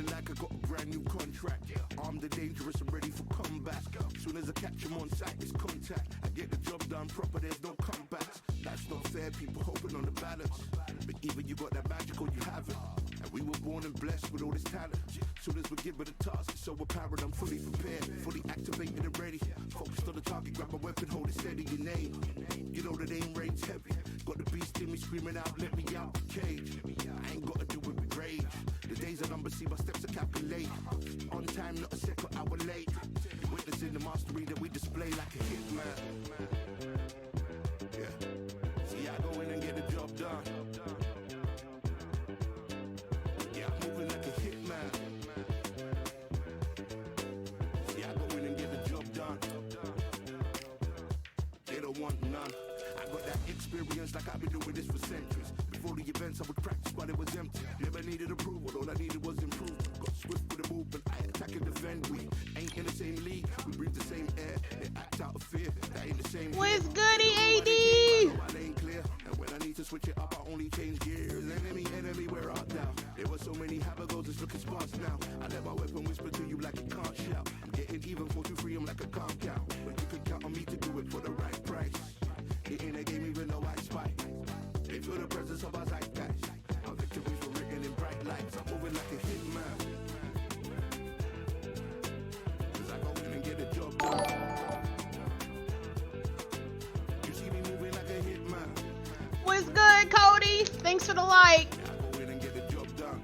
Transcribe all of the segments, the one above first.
feeling like I got a brand new contract. Armed and dangerous and ready for combat. Soon as I catch him on sight, it's contact. I get the job done proper, there's no comebacks. That's not fair, people hoping on the balance. But even you got that magic or you haven't. And we were born and blessed with all this talent. Soon as we're given the task, it's so apparent I'm fully prepared, fully activated and ready. Focused on the target, grab my weapon, hold it steady, your name. You know the name range heavy. Got the beast in me screaming out, let me out the cage. I ain't gotta do it with rage. The days are numbered, see my steps are calculate. On time, not a second hour late. You're witnessing the mastery that we display like a hitman. Yeah. See, I go in and get the job done. Yeah, I'm moving like a hitman. See, I go in and get the job done. They don't want none. I got that experience like I've been doing this for centuries. Before the events I would practice but it was empty. Never needed approval, all I needed was improvement. Got swift with the movement, I attack and defend. We ain't in the same league, we breathe the same air. They act out of fear, that ain't the same. What's goody, AD? I ain't clear, and when I need to switch it up I only change gears. Enemy, where art thou? There were so many habagos, it's looking sparse now. I let my weapon whisper to you like it can't shout. I'm getting even, 4-2-3, I'm like a calm count. But you can count on me to do it for the right price. It ain't a game even though I spy. They feel the presence of our zeitgeist. Our victories were written in bright lights. I'm moving like a hitman. Cause I go in and get a job done. You see me moving like a hitman. What's good, Cody? Thanks for the like. I go in and get the job done.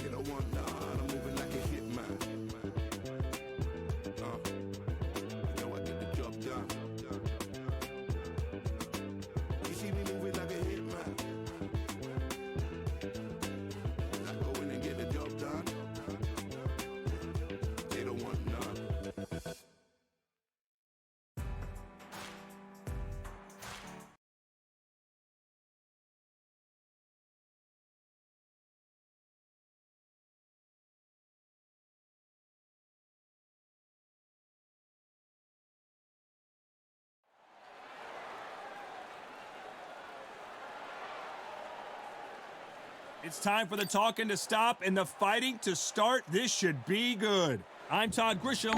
You don't want none. I'm moving like a hitman. You know I get the job done. You see me moving like a hitman. I go in and get the job done. They don't want none. It's time for the talking to stop and the fighting to start. This should be good. I'm Todd Grisham.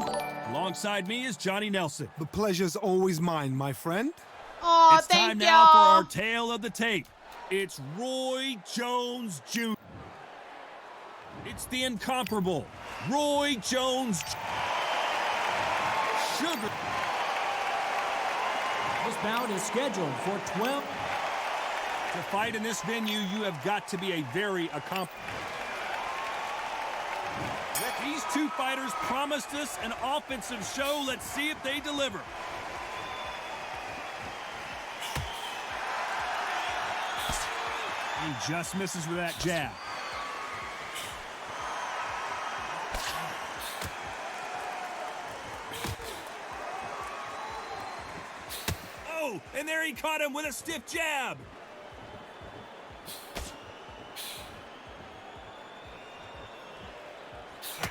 Alongside me is Johnny Nelson. The pleasure's always mine, my friend. Oh, It's thank time now for y'all. our tale of the tape. It's Roy Jones Jr. It's the incomparable Roy Jones Sugar. This bout is scheduled for 12. To fight in this venue, you have got to be a very accomplished. These two fighters promised us an offensive show. Let's see if they deliver. He just misses with that jab. Oh, and there he caught him with a stiff jab.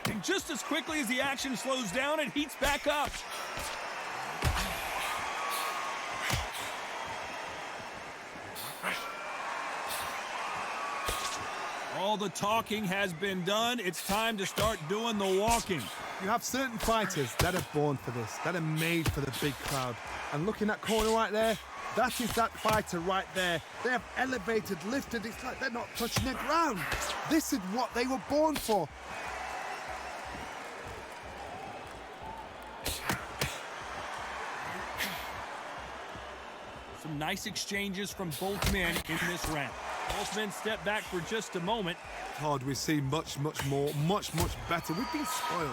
And just as quickly as the action slows down, it heats back up. All the talking has been done. It's time to start doing the walking. You have certain fighters that are born for this, that are made for the big crowd. And looking at that corner right there, that is that fighter right there. They have elevated, lifted, it's like they're not touching the ground. This is what they were born for. Some nice exchanges from both men in this round. Both men step back for just a moment. Todd, we've seen much more, much better. We've been spoiled.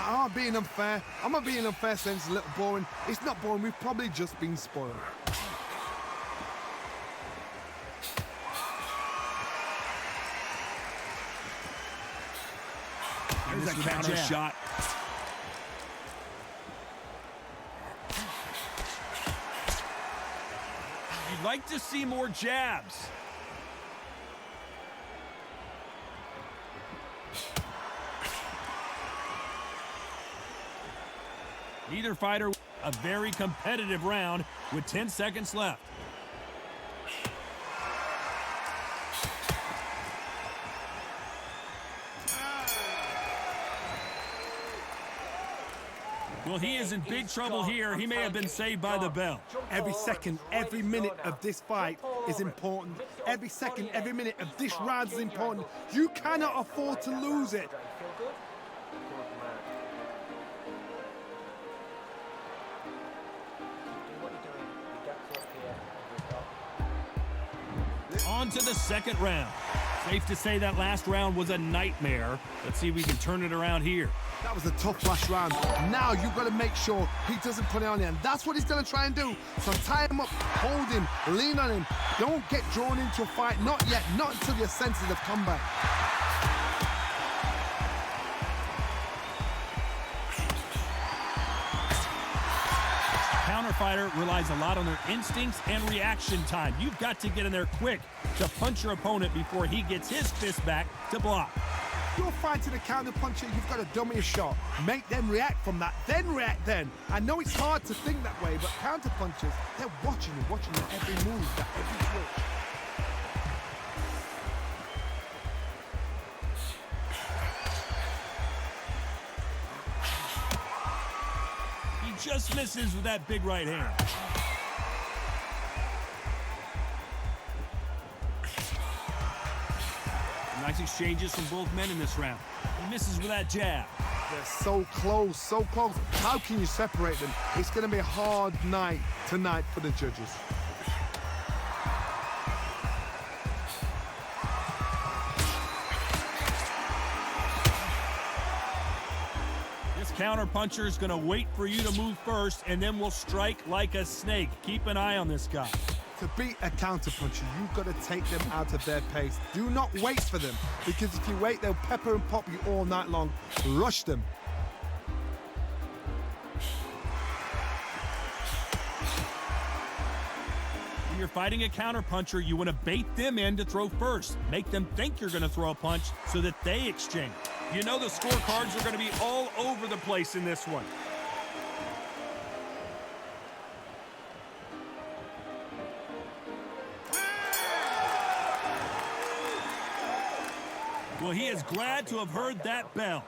I'm not being unfair. I'm not being unfair saying it's a little boring. It's not boring. We've probably just been spoiled. There's a counter shot. You'd like to see more jabs. Neither fighter, a very competitive round with 10 seconds left. Well, he is in big trouble here. He may have been saved by the bell. Every second, every minute of this fight is important. Every second, every minute of this round is important. You cannot afford to lose it. On to the second round. Safe to say that last round was a nightmare. Let's see if we can turn it around here. That was a tough last round. Now you've got to make sure he doesn't put it on you, and that's what he's going to try and do. So tie him up, hold him, lean on him. Don't get drawn into a fight. Not yet. Not until your senses have come back. Counter fighter relies a lot on their instincts and reaction time. You've got to get in there quick to punch your opponent before he gets his fist back to block. You're fighting a counter puncher, you've got to dummy a shot. Make them react from that, then react then. I know it's hard to think that way, but counter punchers, they're watching you every move, that every switch. He just misses with that big right hand. Nice exchanges from both men in this round. He misses with that jab. They're so close, so close. How can you separate them? It's going to be a hard night tonight for the judges. This counter puncher is going to wait for you to move first, and then will strike like a snake. Keep an eye on this guy. To beat a counter puncher, you've got to take them out of their pace. Do not wait for them, because if you wait, they'll pepper and pop you all night long. Rush them. When you're fighting a counter puncher, you want to bait them in to throw first. Make them think you're going to throw a punch so that they exchange. You know the scorecards are going to be all over the place in this one. Well, he is glad to have heard that bell.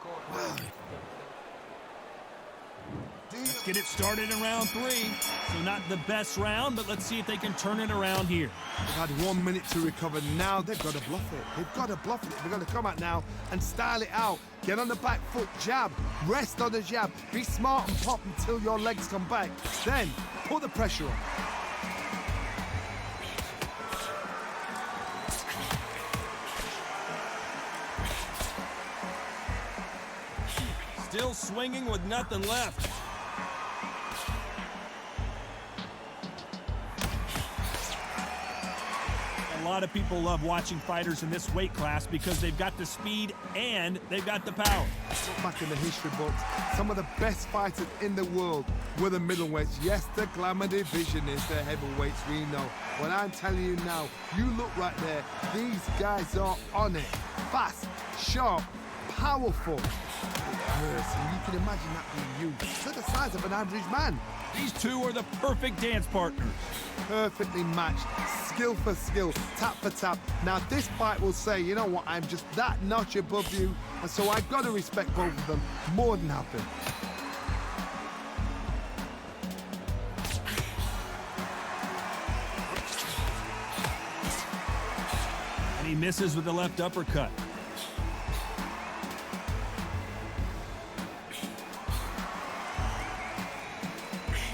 Let's get it started in round 3. So not the best round, but let's see if they can turn it around here. They've had 1 minute to recover. Now they've got to bluff it. They've got to bluff it. They've got to come out now and style it out. Get on the back foot, jab, rest on the jab. Be smart and pop until your legs come back. Then put the pressure on. Still swinging with nothing left. A lot of people love watching fighters in this weight class because they've got the speed and they've got the power. Look back in the history books, some of the best fighters in the world were the middleweights. Yes, the glamour division is the heavyweights, we know. But I'm telling you now, you look right there, these guys are on it. Fast, sharp, powerful. And you can imagine that being you. They're the size of an average man. These two are the perfect dance partners. Perfectly matched, skill for skill, tap for tap. Now this fight will say, you know what, I'm just that notch above you, and so I've got to respect both of them more than happy. And he misses with the left uppercut.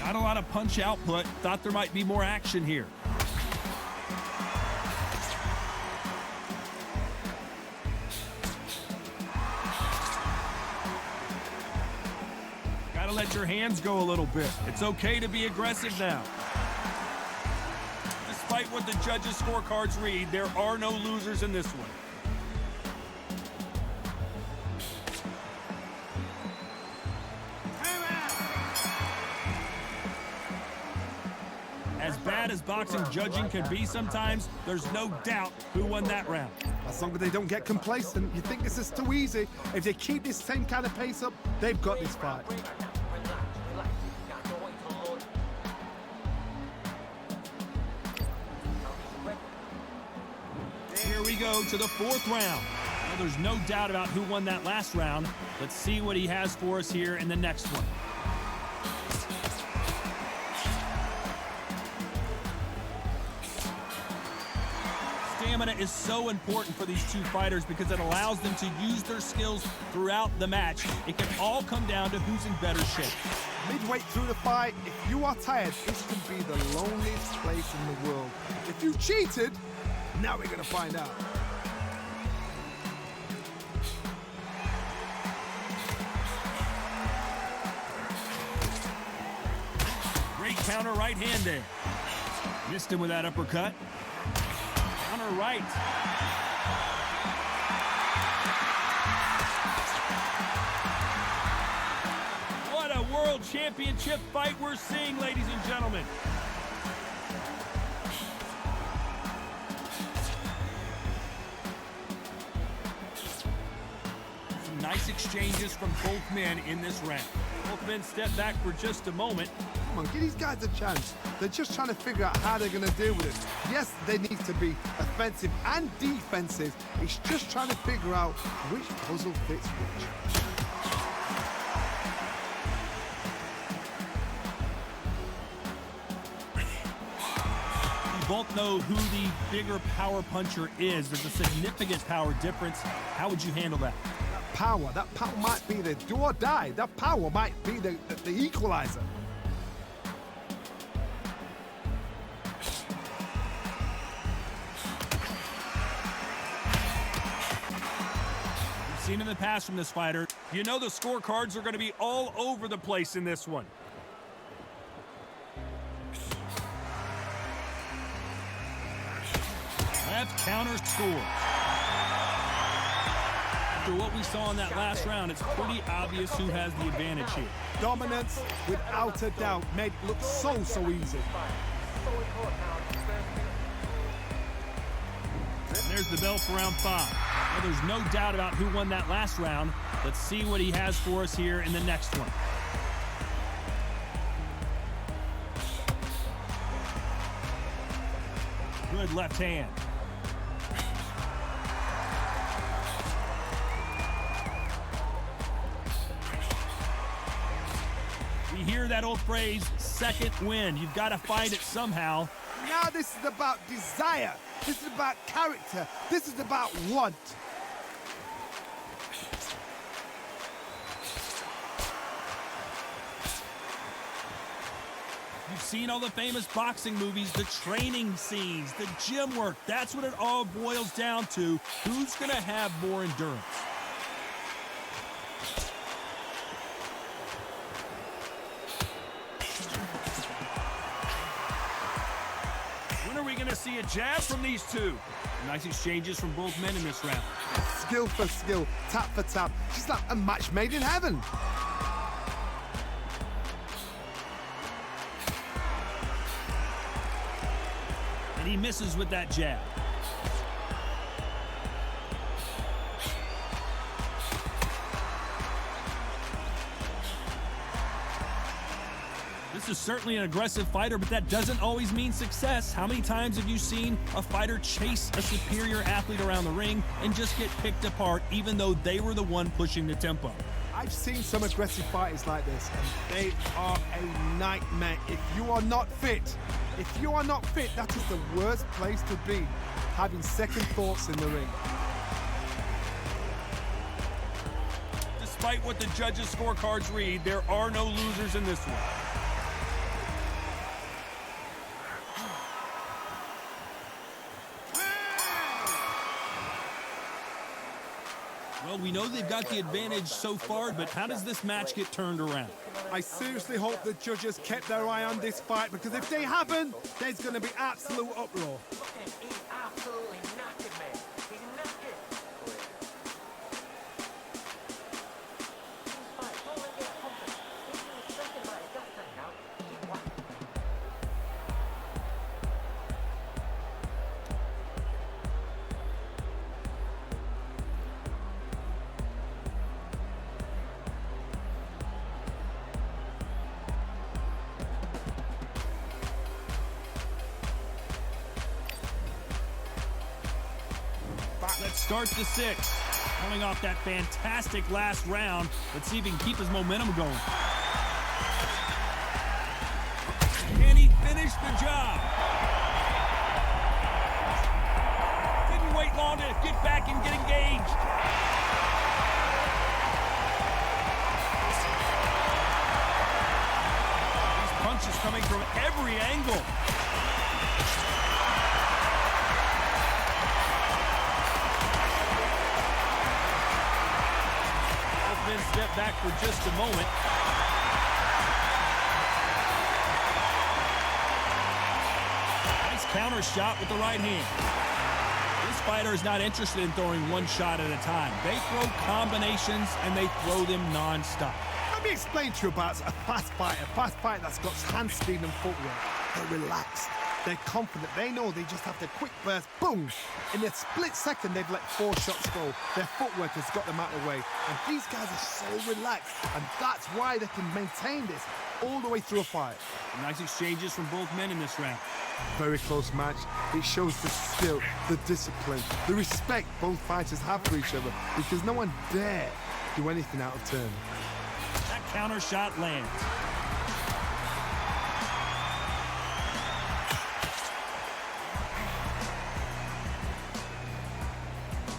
Not a lot of punch output. Thought there might be more action here. Gotta let your hands go a little bit. It's okay to be aggressive now. Despite what the judges' scorecards read, there are no losers in this one. As bad as boxing judging can be sometimes, there's no doubt who won that round. As long as they don't get complacent, you think this is too easy. If they keep this same kind of pace up, they've got this fight. Here we go to the 4th round. Well, there's no doubt about who won that last round. Let's see what he has for us here in the next one. stamina is so important for these two fighters because it allows them to use their skills throughout the match. It can all come down to who's in better shape. Midway through the fight, if you are tired, this can be the loneliest place in the world. If you cheated, now we're going to find out. Great counter right hand there. Missed him with that uppercut. Counter right. What a world championship fight we're seeing, ladies and gentlemen. Some nice exchanges from both men in this round. Both men step back for just a moment. Come on, give these guys a chance. They're just trying to figure out how they're going to deal with it. Yes, they need to be offensive and defensive. It's just trying to figure out which puzzle fits which. We both know who the bigger power puncher is. There's a significant power difference. How would you handle that? That power might be the do or die. That power might be the equalizer. We've seen in the past from this fighter, you know the scorecards are going to be all over the place in this one. Left counter scores. After what we saw in that last round, it's pretty obvious who has the advantage here. Dominance, without a doubt, made it look so easy. And there's the bell for round 5. Well, there's no doubt about who won that last round. Let's see what he has for us here in the next one. Good left hand. We hear that old phrase, second win. You've got to find it somehow. Now this is about desire. This is about character. This is about want. You've seen all the famous boxing movies, the training scenes, the gym work. That's what it all boils down to. Who's going to have more endurance? When are we going to see a jab from these two? Nice exchanges from both men in this round. Skill for skill, tap for tap. Just like a match made in heaven. And he misses with that jab. This is certainly an aggressive fighter, but that doesn't always mean success. How many times have you seen a fighter chase a superior athlete around the ring and just get picked apart even though they were the one pushing the tempo? I've seen some aggressive fighters like this, and they are a nightmare. If you are not fit, that is the worst place to be, having second thoughts in the ring. Despite what the judges' scorecards read, there are no losers in this one. Well, we know they've got the advantage so far, but how does this match get turned around? I seriously hope the judges kept their eye on this fight, because if they haven't, there's going to be absolute uproar. Let's start the 6th. Coming off that fantastic last round. Let's see if he can keep his momentum going. Can he finish the job? wait long to get back and get engaged. These punches coming from every angle. Both men step back for just a moment. Counter shot with the right hand. This fighter is not interested in throwing one shot at a time. They throw combinations and they throw them non-stop. Let me explain to you about a fast fighter that's got hand speed and footwork. They're relaxed. They're confident. They know they just have to quick burst, boom. In a split second, they've let 4 shots go. Their footwork has got them out of the way. And these guys are so relaxed. And that's why they can maintain this all the way through a fight. Nice exchanges from both men in this round. Very close match. It shows the skill, the discipline, the respect both fighters have for each other, because no one dare do anything out of turn. That counter shot lands.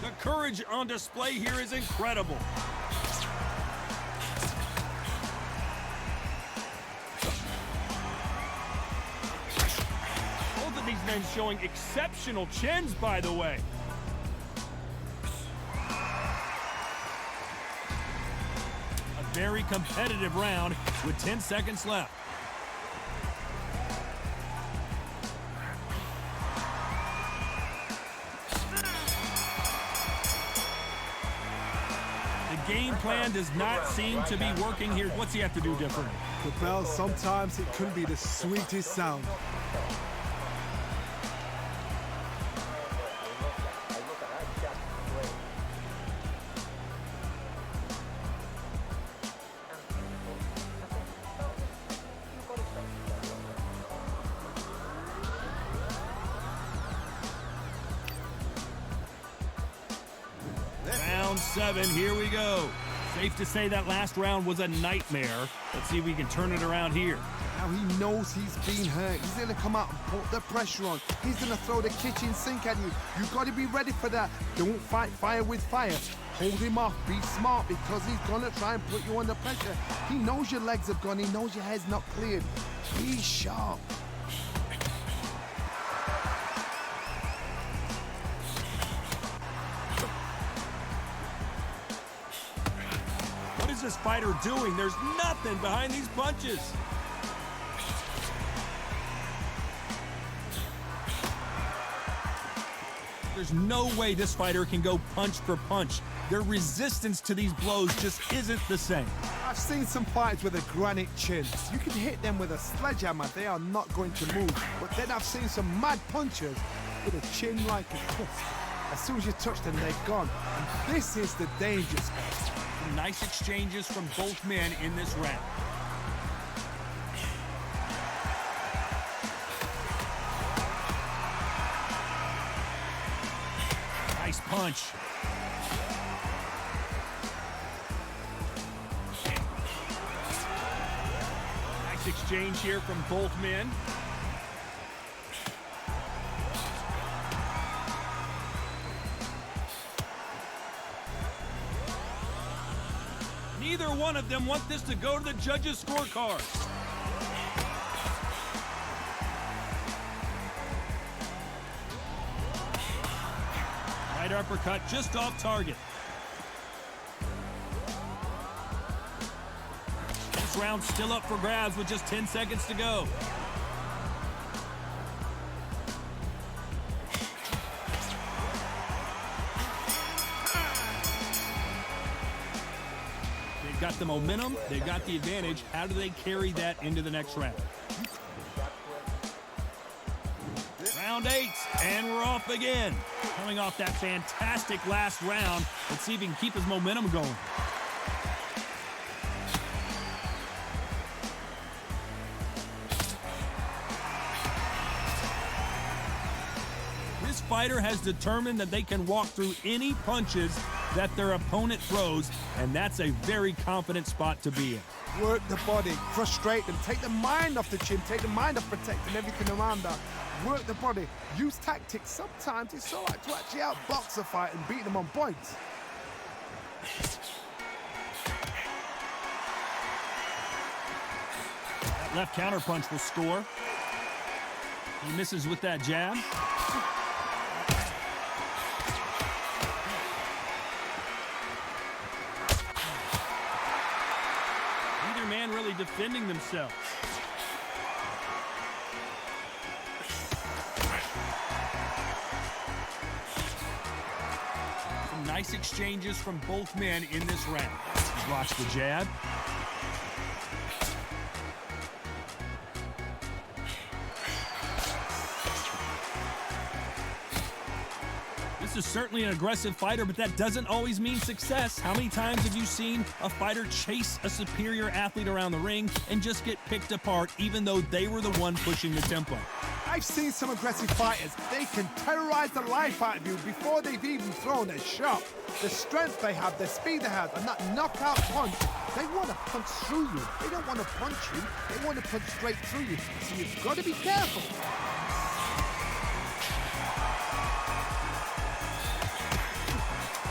The courage on display here is incredible. These men showing exceptional chins, by the way. A very competitive round with 10 seconds left. The game plan does not seem to be working here. What's he have to do differently? Well, sometimes it can be the sweetest sound. Round 7, here we go. Safe to say that last round was a nightmare. Let's see if we can turn it around here. Now he knows he's been hurt. He's going to come out and put the pressure on. He's going to throw the kitchen sink at you. You've got to be ready for that. Don't fight fire with fire. Hold him off. Be smart, because he's going to try and put you under pressure. He knows your legs have gone. He knows your head's not cleared. Be sharp. What is this fighter doing? There's nothing behind these punches. There's no way this fighter can go punch for punch. Their resistance to these blows just isn't the same. I've seen some fighters with a granite chin. You can hit them with a sledgehammer, they are not going to move. But then I've seen some mad punchers with a chin like a crisp. As soon as you touch them, they're gone. And this is the danger spot. Nice exchanges from both men in this round. Nice punch. Nice exchange here from both men. Neither one of them want this to go to the judges' scorecard. Right uppercut just off target. This round's still up for grabs with just 10 seconds to go. They've got the momentum, they've got the advantage. How do they carry that into the next round? Round 8, and we're off again. Coming off that fantastic last round, let's see if he can keep his momentum going. This fighter has determined that they can walk through any punches that their opponent throws, and that's a very confident spot to be in. Work the body, frustrate them, take the mind off the chin, take the mind off protecting everything around that. Work the body, use tactics. Sometimes it's all right to actually outbox a fight and beat them on points. That left counterpunch will score. He misses with that jab. Neither man really defending themselves. Some nice exchanges from both men in this round. He blocks the jab. This is certainly an aggressive fighter, but that doesn't always mean success. How many times have you seen a fighter chase a superior athlete around the ring and just get picked apart even though they were the one pushing the tempo? I've seen some aggressive fighters. They can terrorize the life out of you before they've even thrown a shot. The strength they have, the speed they have, and that knockout punch, they want to punch through you. They don't want to punch you. They want to punch straight through you. So you've got to be careful.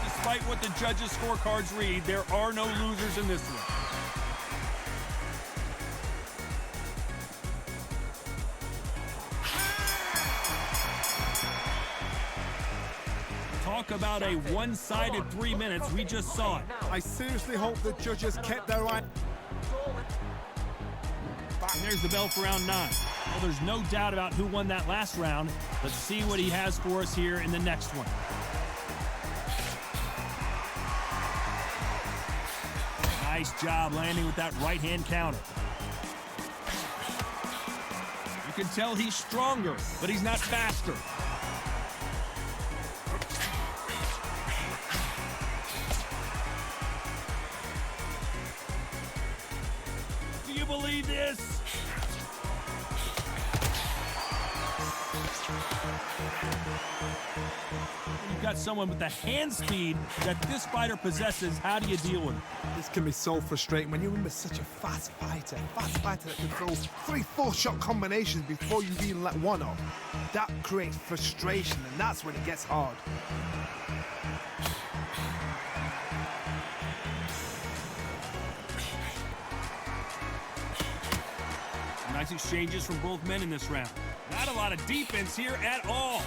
Despite what the judges' scorecards read, there are no losers in this one. Talk about a one-sided 3 minutes. We just saw it. I seriously hope the judges kept their eye. And there's the bell for round 9. Well, there's no doubt about who won that last round. Let's see what he has for us here in the next one. Nice job landing with that right-hand counter. You can tell he's stronger, but he's not faster. Do you believe this? You've got someone with the hand speed that this fighter possesses. How do you deal with it? This can be so frustrating when you're with such a fast fighter that can throw 3-4 shot combinations before you even let one off. That creates frustration, and that's when it gets hard. Nice exchanges from both men in this round. Not a lot of defense here at all.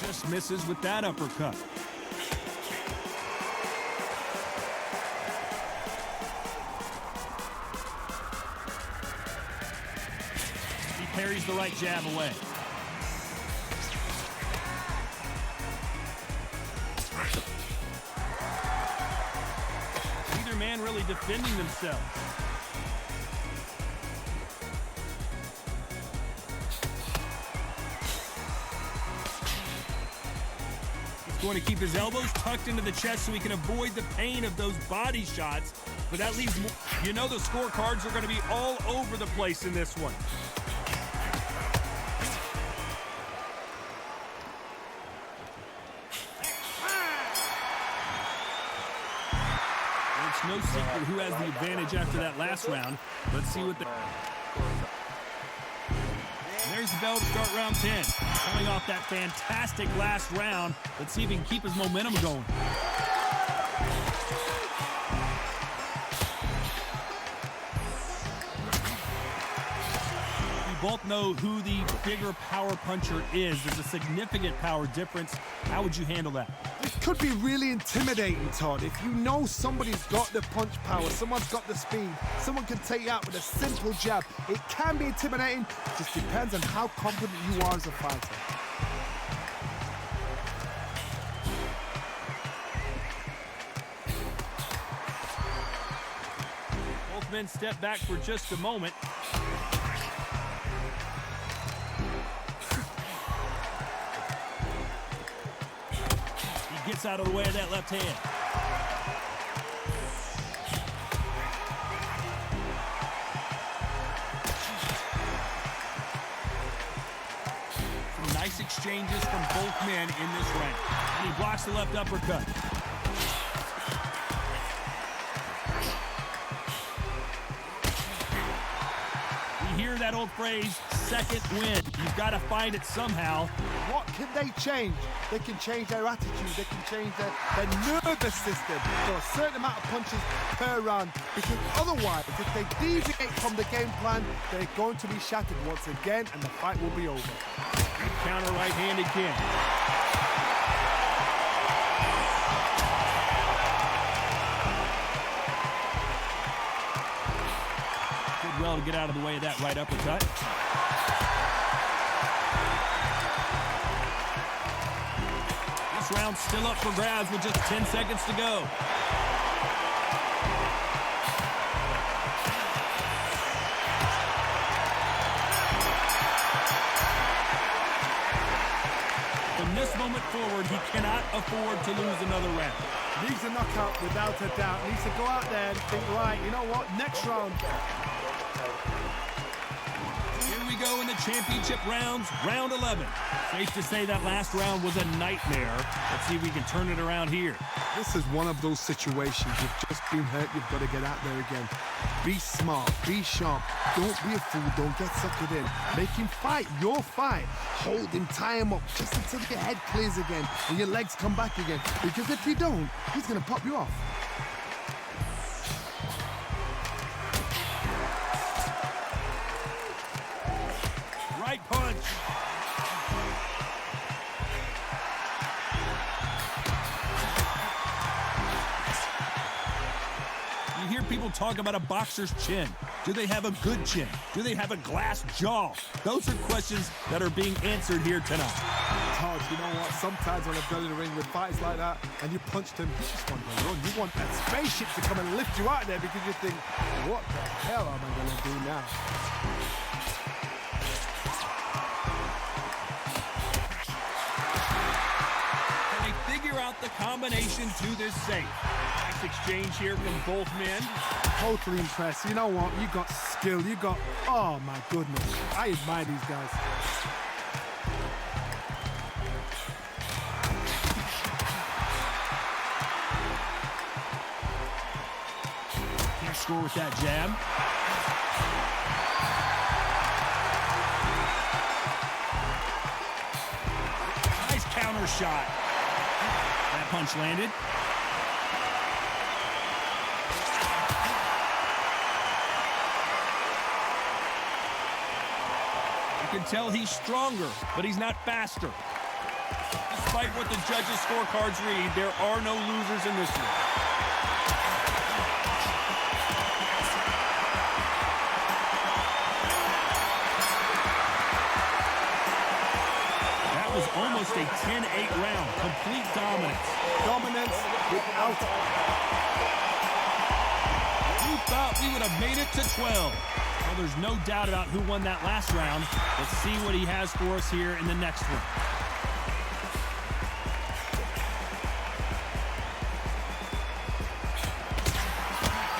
Just misses with that uppercut. He parries the right jab away. Neither man really defending themselves. Going to keep his elbows tucked into the chest so he can avoid the pain of those body shots. But that leaves more. You know the scorecards are going to be all over the place in this one. It's no secret who has the advantage after that last round. Let's see what the... There's the bell to start round 10. Coming off that fantastic last round. Let's see if he can keep his momentum going. We both know who the bigger power puncher is. There's a significant power difference. How would you handle that? It could be really intimidating, Todd. If you know somebody's got the punch power, someone's got the speed, someone can take you out with a simple jab. It can be intimidating. It just depends on how confident you are as a fighter. Both men step back for just a moment. Gets out of the way of that left hand. exchanges from both men in this round. And he blocks the left uppercut. You hear that old phrase, second wind. You've got to find it somehow. What can they change? They can change their attitude. They can change their nervous system. So a certain amount of punches per round. Because otherwise, if they deviate from the game plan, they're going to be shattered once again, and the fight will be over. Counter right hand again. Did well to get out of the way of that right uppercut. This round's still up for grabs with just 10 seconds to go. From this moment forward, he cannot afford to lose another round. Needs a knockout without a doubt. Needs to go out there and think, right, you know what, next round. Here we go in the championship rounds, round 11. Safe to say that last round was a nightmare. Let's see if we can turn it around here. This is one of those situations. You've just been hurt. You've got to get out there again. Be smart. Be sharp. Don't be a fool. Don't get suckered in. Make him fight your fight. Hold him. Tie him up just until your head clears again and your legs come back again. Because if you don't, he's going to pop you off. Right punch. You hear people talk about a boxer's chin. Do they have a good chin? Do they have a glass jaw? Those are questions that are being answered here tonight. Todd, you know what? Sometimes when I've done in the ring with fights like that and you punched him, you just want to run. You want that spaceship to come and lift you out of there because you think, what the hell am I going to do now? The combination to this safe. Nice exchange here from both men. Totally impressed. You know what? You got skill. You got... Oh, my goodness. I admire these guys. Can't score with that jab. Nice counter shot. That punch landed. You can tell he's stronger, but he's not faster. Despite what the judges' scorecards read, there are no losers in this one. That was almost a 10-8 round. Complete dominance. Dominance without... We thought we would have made it to 12. Well, there's no doubt about who won that last round. Let's see what he has for us here in the next one.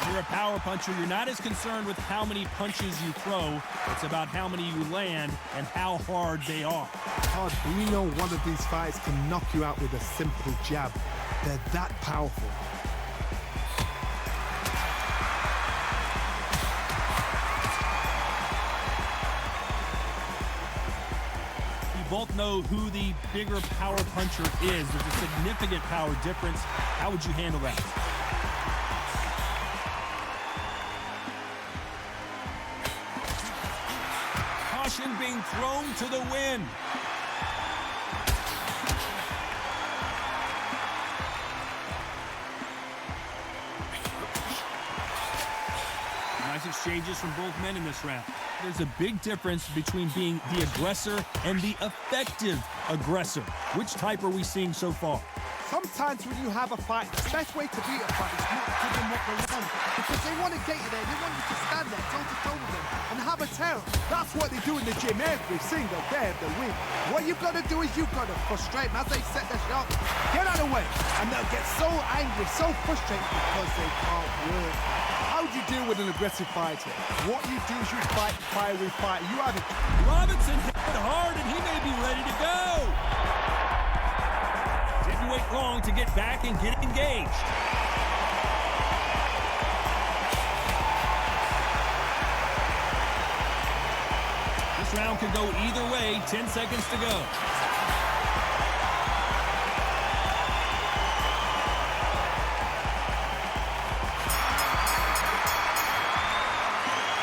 You're a power puncher. You're not as concerned with how many punches you throw. It's about how many you land and how hard they are. Todd, we know one of these fights can knock you out with a simple jab. They're that powerful. You both know who the bigger power puncher is. There's a significant power difference. How would you handle that? Caution being thrown to the wind. Nice exchanges from both men in this round. There's a big difference between being the aggressor and the effective aggressor. Which type are we seeing so far? Sometimes when you have a fight, the best way to beat a fight is not to give them what they want. Because they want to get you there. They want you to stand there, toe-to-toe with them, and have a tell. That's what they do in the gym every single day of the week. What you've got to do is you've got to frustrate them as they set their shot. Get out of the way. And they'll get so angry, so frustrated because they can't work. How do you deal with an aggressive fighter? What you do is you fight, fiery fight. You have it. Robinson hit hard, and he may be ready to go. long to get back and get engaged. This round could go either way. 10 seconds to go.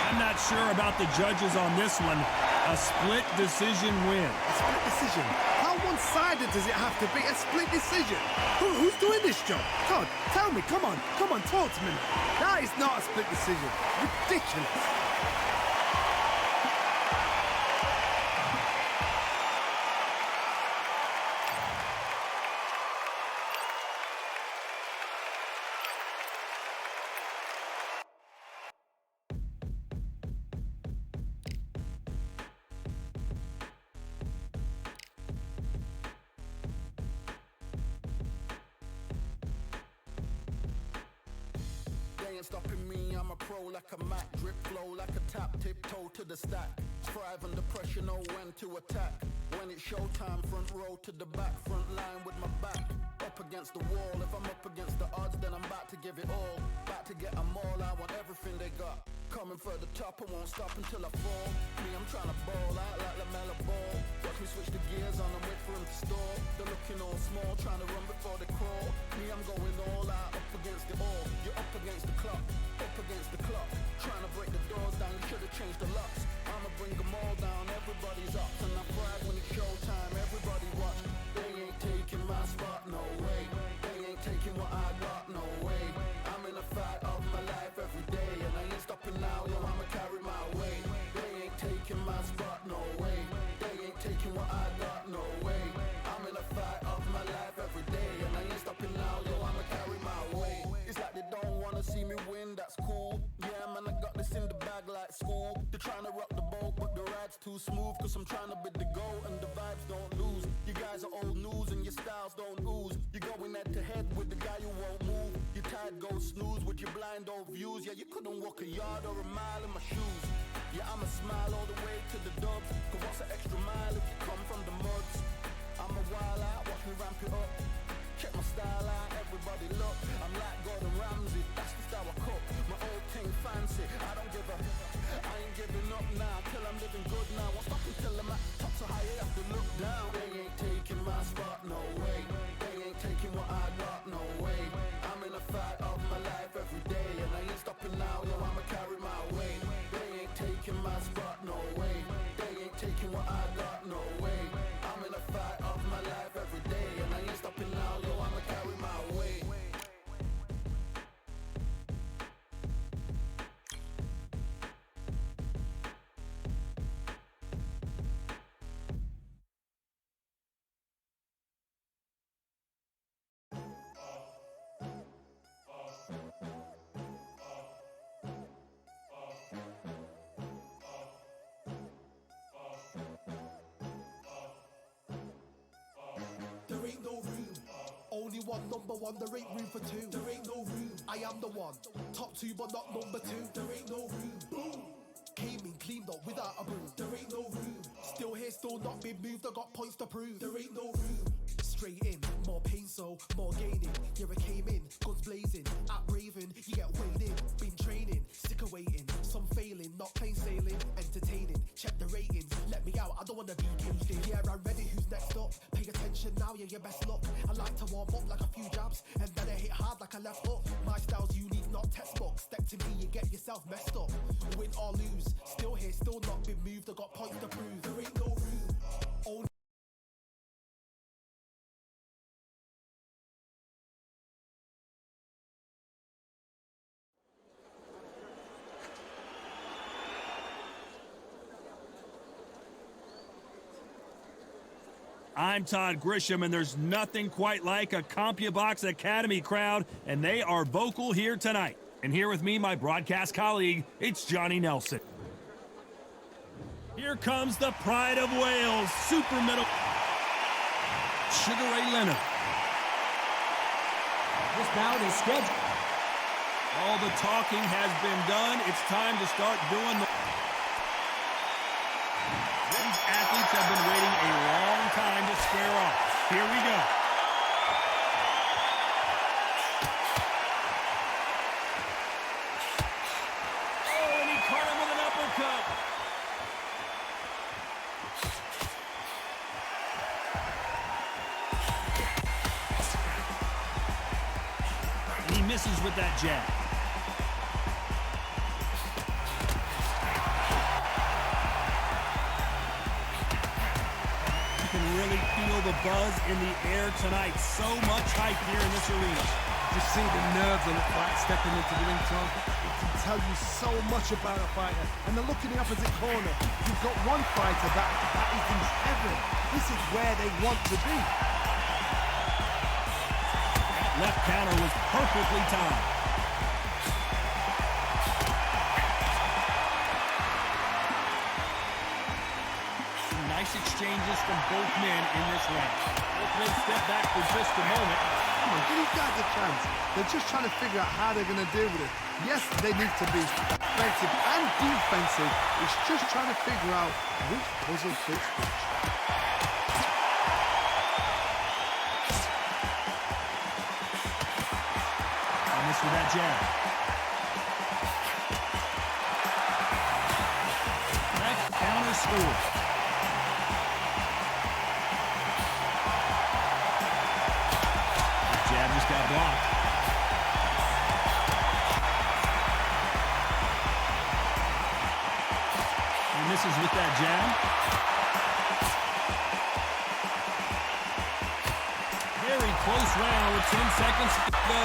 I'm not sure about the judges on this one. A split decision win. A split decision? How one-sided does it have to be? A split decision? Who's doing this job? Todd, tell me, come on, talk to me. That is not a split decision. Ridiculous. Ain't stopping me, I'm a pro like a Mac. Drip flow like a tap, tiptoe to the stack. Thrive under pressure, know when to attack. When it's showtime, front row to the back. Front line with my back up against the wall. If I'm up against the odds, then I'm about to give it all. About to get them all, I want everything they got. Coming for the top, I won't stop until I fall. Me, I'm trying to ball out like LaMelo Ball. Watch me switch the gears on and wait for him to stall. They're looking all small, trying to run before they crawl. Me, I'm going all out, up against the all. You're up against the clock, up against the clock. Trying to break the doors down, you should have changed the locks. I'ma bring them all down, everybody's up. And I thrive when it's showtime, everybody watch. They ain't taking my spot, no way. They ain't taking what I got, no way. I'm in a fight of my life every day, and I ain't stopping now, yo, I'ma carry my weight. They ain't taking my spot, no way. They ain't taking what I got, no way. I'm in a fight of my life every day, and I ain't stopping now, yo, I'ma carry my weight. It's like they don't wanna see me win, that's cool. Yeah, man, I got this in the bag like school. They're trying to rock the boat, but the ride's too smooth. Cause I'm trying to bid the goal, and the vibes don't lose. You guys are old news, and your styles don't ooze. You're going head to head with the guy who won't move. Your tide goes snooze with your blind old views. Yeah, you couldn't walk a yard or a mile in my shoes. Yeah, I'ma smile all the way to the dubs. Cause what's an extra mile if you come from the muds? I'm a wild out, watch me ramp it up. Check my style out, everybody look. I'm like Gordon Ramsay, that's the style I cook. My old thing fancy, I don't give a. I ain't giving up now, till I'm living good now. Won't stop until I'm at the top, so high you have to look down. They ain't taking my spot, no way. They ain't taking what I got, no way. I'm in a fight of my life every day, and I ain't stopping now, yo, I'ma carry my weight. They ain't taking my spot, no way. They ain't taking what I got, no way. I'm in a fight of my life every day, and I ain't stopping now, yo, I'ma carry my weight. There ain't no room. Only one number one, there ain't room for two. There ain't no room. I am the one. Top two, but not number two. There ain't no room. Boom. Came in, cleaned up without a broom. There ain't no room. Still here, still not been moved. I got points to prove. There ain't no room. Straight in, more pain, so more gaining. Yeah, I came in, guns blazing. At Raven, you get weighed in. Been training, sick of waiting. Some failing, not plain sailing. Entertaining, check the ratings. Let me out, I don't wanna be caged in. Yeah, I'm ready, who's next up? Pay attention now, yeah, your best luck. I like to warm up like a few jabs, and then I hit hard like a left hook. My style's unique, not textbook. Step to me, you get yourself messed up. Win or lose, still here, still not been moved. I got points to prove. There ain't no room. Only I'm Todd Grisham, and there's nothing quite like a CompuBox Academy crowd, and they are vocal here tonight. And here with me, my broadcast colleague, it's Johnny Nelson. Here comes the pride of Wales, super middle, Sugar Ray Leonard. This bout is scheduled. All the talking has been done. It's time to start doing the... These athletes have been waiting a long time to square off. Here we go. misses with that jab. You can really feel the buzz in the air tonight. So much hype here in this arena. Just see the nerves on the fight stepping into the ring, Tom. It can tell you so much about a fighter. And then look in the opposite corner. You've got one fighter that is in heaven. This is where they want to be. That left counter was perfectly timed. Some nice exchanges from both men in this round. Both men step back for just a moment. Come on, give these guys a chance. They're just trying to figure out how they're going to deal with it. Yes, they need to be offensive and defensive. It's just trying to figure out which puzzle fits which. And this with that jab. Left counter score. Jab just got blocked. He misses with that jab. Very close round with 10 seconds to go.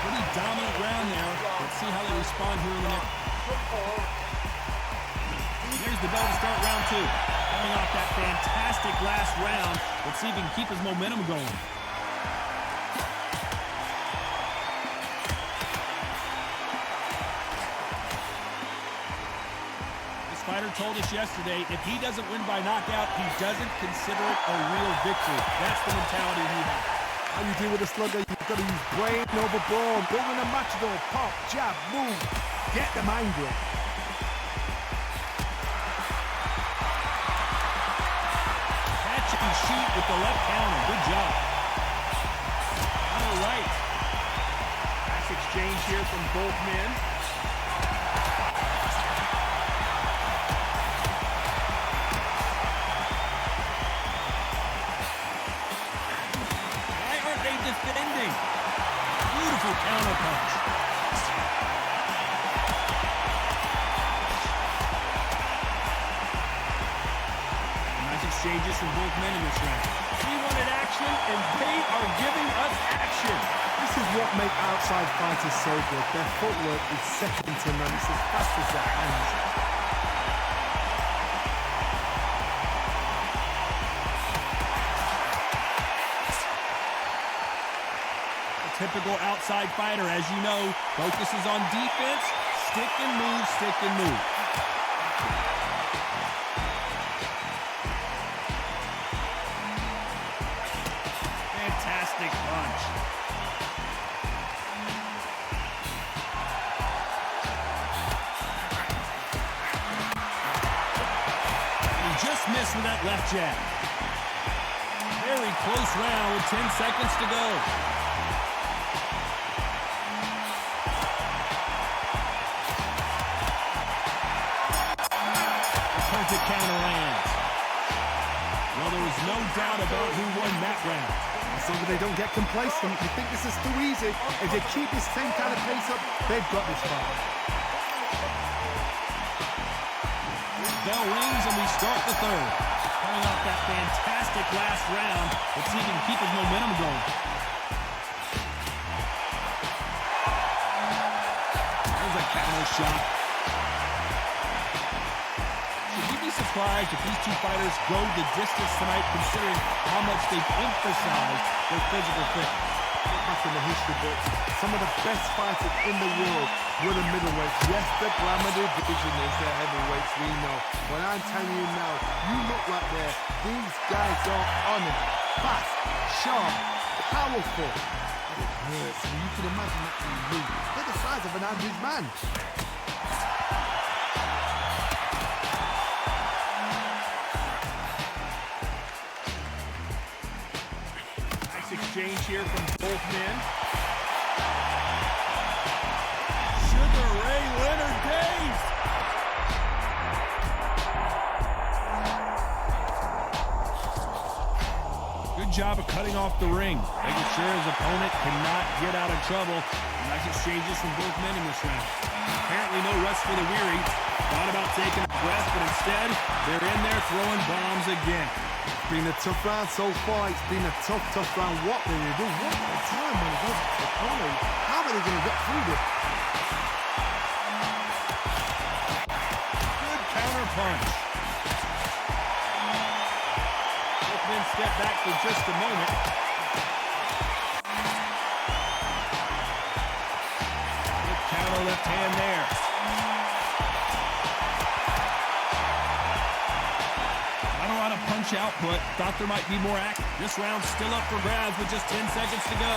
Pretty dominant round there. Let's see how they respond here in the next. There's the bell to start round two. Coming off that fantastic last round. Let's see if he can keep his momentum going. This fighter told us yesterday, if he doesn't win by knockout, he doesn't consider it a real victory. That's the mentality he has. How you deal with a slugger, you've got to use brain over brawn. Go in a matador, pop, jab, move. Get them angry. Catch and shoot with the left counter. Good job. All right. Nice exchange here from both men. Why aren't they defending? Beautiful counter punch. Exchanges from both men in this round. We wanted action, and they are giving us action. This is what makes outside fighters so good. Their footwork is second to none. It's as fast as their hands. A typical outside fighter, as you know, focuses on defense, stick and move, stick and move. Fantastic punch. He just missed with that left jab. Very close round with 10 seconds to go. A perfect counter lands. Well, there was no doubt about who won that round. So that they don't get complacent. You think this is too easy. If they keep this same kind of pace up, they've got this far. Bell rings and we start the third. Coming off that fantastic last round, let's see if he can keep his momentum going. There's a counter shot. Should we be surprised if these two fighters go the distance tonight, considering how much they've emphasized their physical fitness? Look back in the history books, some of the best fighters in the world were the middleweights. Yes, the glamour division is the heavyweights, we know. But I'm telling you now, you look right there, these guys are on it. Fast, sharp, powerful. And it hurts, and you can imagine that to you. They're the size of an average man. Exchange here from both men. Sugar Ray Leonard Days. job of cutting off the ring, making sure his opponent cannot get out of trouble. Nice exchanges from both men in this round. Apparently no rest for the weary. Thought about taking a breath, but instead, they're in there throwing bombs again. It's been a tough round so far. It's been a tough round. What they will do? What the time when it goes to the corner? How are they going to get through this? Good counter punch. Both men step back for just a moment. Good counter left hand there. Punch output. Thought there might be more action. This round's still up for grabs with just 10 seconds to go.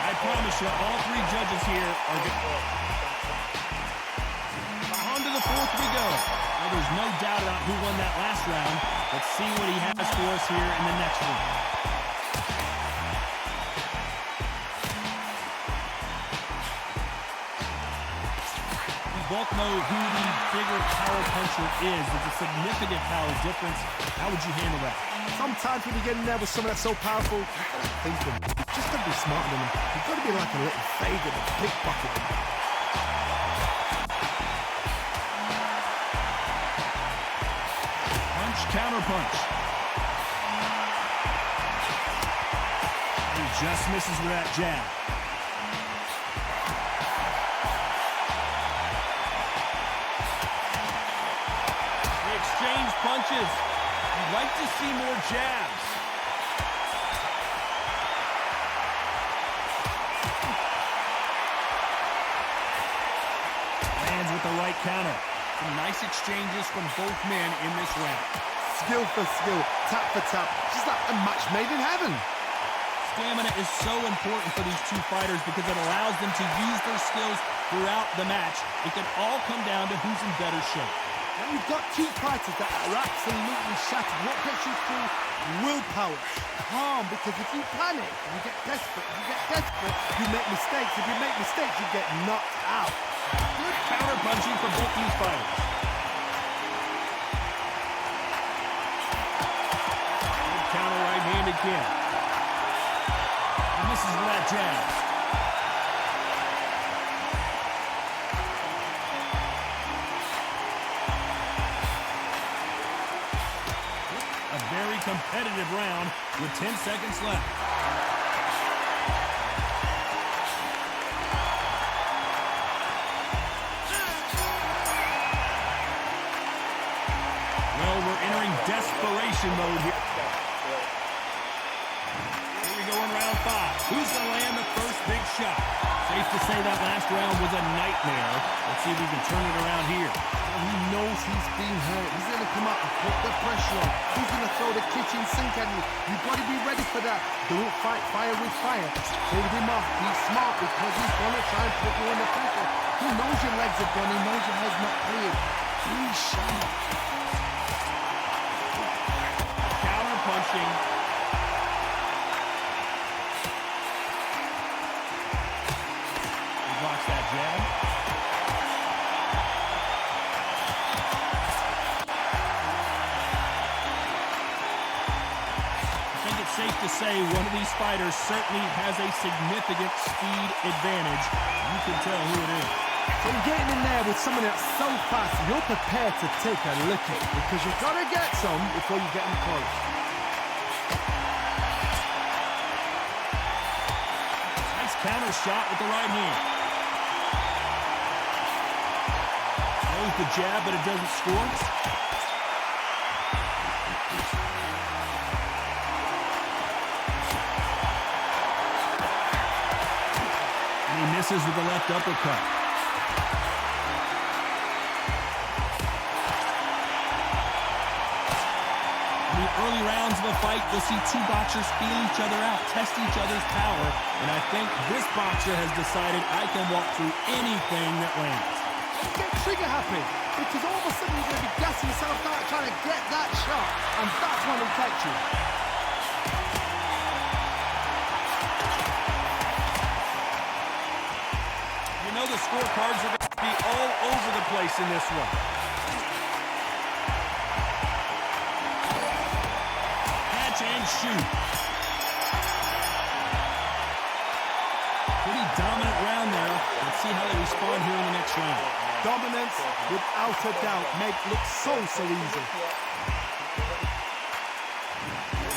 I promise you, all three judges here are good. On to the fourth we go. Well, there's no doubt about who won that last round. Let's see what he has for us here in the next one. Both know who the bigger power puncher is. There's a significant power difference. How would you handle that? Sometimes when you get in there with someone that's so powerful, you've got to think them. You've just got to be smarter than them. You've got to be like a little faggot and pickpocket them. Punch, counter punch. He just misses with that jab. Punches. You'd like to see more jabs. Lands with the right counter. Some nice exchanges from both men in this round. Skill for skill, tap for tap. Just like a match made in heaven. Stamina is so important for these two fighters because it allows them to use their skills throughout the match. It can all come down to who's in better shape. And you've got two fighters that are absolutely shattered. What gets you through? Willpower, calm, because if you panic, you get desperate, you make mistakes. If you make mistakes, you get knocked out. Good counter punching for both these fighters. Good counter right hand again. And this is that jab. Very competitive round with 10 seconds left. Well, we're entering desperation mode here. Here we go in round 5. Who's going to land the first big shot? Safe to say that last round was a nightmare. Let's see if we can turn it around here. He knows he's being hurt. He's going to come up and put the pressure on. He's going to throw the kitchen sink at you. You've got to be ready for that. Don't fight fire with fire. Hold him off. Be smart because he's going to try and put you under pressure. He knows your legs are gone. He knows your head's not cleared. Be sharp. Counter punching. He blocks that jab. Safe to say one of these fighters certainly has a significant speed advantage. You can tell who it is. So you're getting in there with someone that's so fast, you're prepared to take a licking because you've got to get some before you get them close. Nice counter shot with the right hand. Throws the jab, but it doesn't score. Misses with the left uppercut. In the early rounds of a fight, you'll see two boxers feel each other out, test each other's power, and I think this boxer has decided I can walk through anything that lands. Get trigger happy, because all of a sudden you're going to be gassing yourself out trying to get that shot, and that's when it'll catch you. scorecards are going to be all over the place in this one. Catch and shoot. Pretty dominant round there. Let's see how they respond here in the next round. Dominance, without a doubt, make look so easy.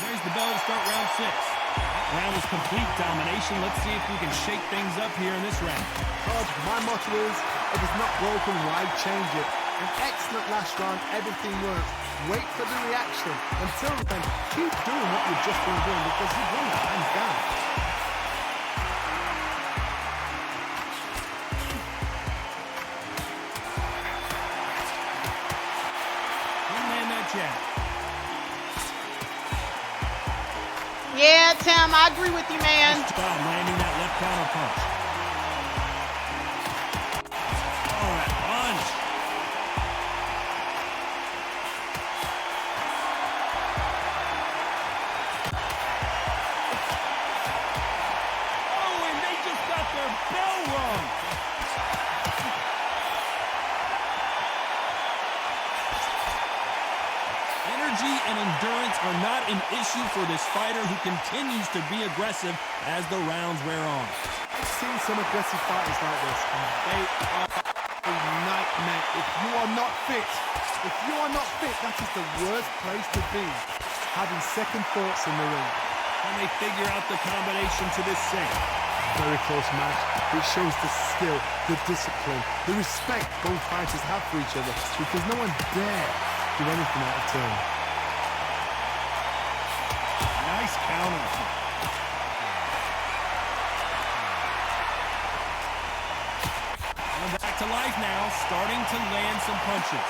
There's the bell to start round 6. That round was complete domination. Let's see if we can shake things up here in this round. Todd, my motto is, if it's not broken, why change it? An excellent last round, everything works. Wait for the reaction. Until then, keep doing what you've just been doing because you've won that hands down. Yeah, Tim, I agree with you, man. Nice job landing that left counter punch. All right, punch. Oh, and they just got their bell rung. Energy and endurance are not an issue for this fighter who continues to be aggressive as the rounds wear on. I've seen some aggressive fighters like this, and they are a nightmare. If you are not fit, that is the worst place to be, having second thoughts in the ring. Can they figure out the combination to this sink? Very close match. It shows the skill, the discipline, the respect both fighters have for each other, because no one dare do anything out of turn. Nice counter. Coming back to life now, starting to land some punches.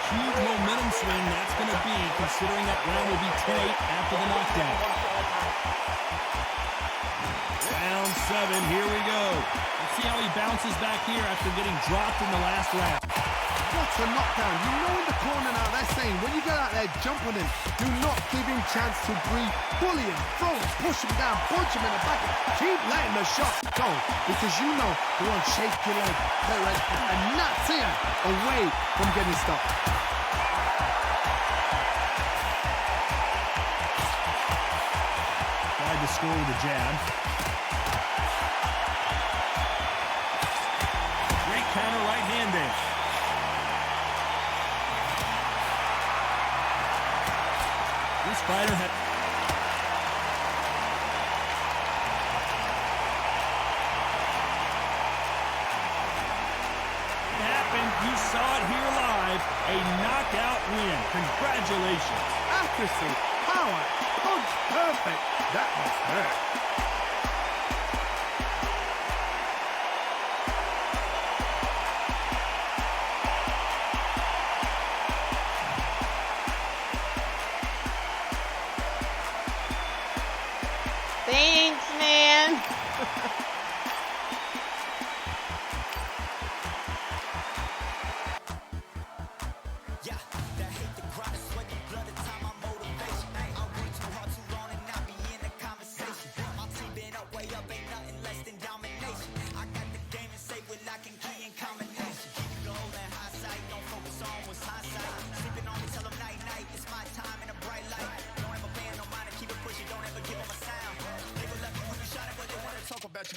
Huge momentum swing that's going to be, considering that round will be 10-8 after the knockdown. Round 7, here we go. Let's see how he bounces back here after getting dropped in the last round. What a knockdown. You know in the corner now, they're saying, when you get out there, jump on him. Do not give him chance to breathe. Bully him, throw him, push him down, punch him in the back. Keep letting the shots go, because you know they won't shake your leg, and not see him away from getting stopped. Tried to score with a jab. Great counter right hand there. This fighter had... It happened. You saw it here live. A knockout win. Congratulations. Accuracy, power, punch, perfect. That was hurt. Thanks, man.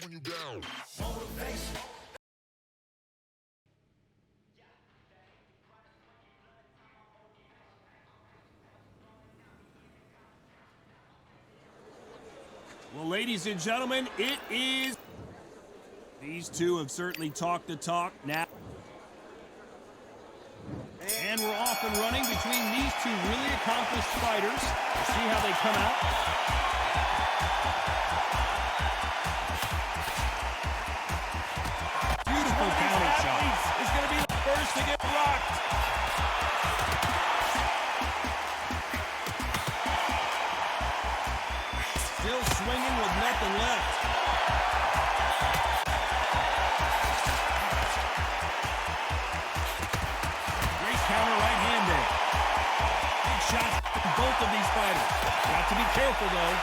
When you down. Well, ladies and gentlemen, it is... These two have certainly talked the talk now. And we're off and running between these two really accomplished fighters. Let's see how they come out. Beautiful counter shot. Is going to be the first to get rocked. nothing left. Great counter right hand there. Big shots from both of these fighters. Got to be careful, though.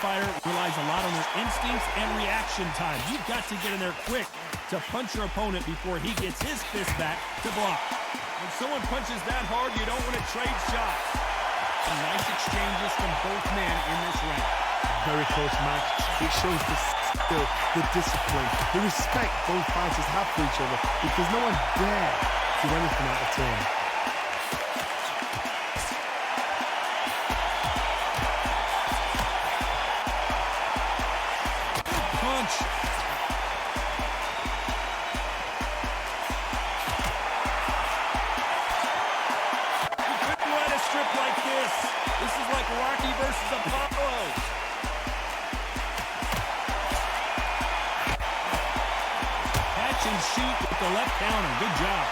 Fighter relies a lot on their instincts and reaction time. You've got to get in there quick to punch your opponent before he gets his fist back to block. When someone punches that hard, you don't want to trade shots. Some nice exchanges from both men in this round. Very close match. It shows the skill, the discipline, the respect both fighters have for each other, because no one dare do anything out of turn. And shoot with the left counter. Good job.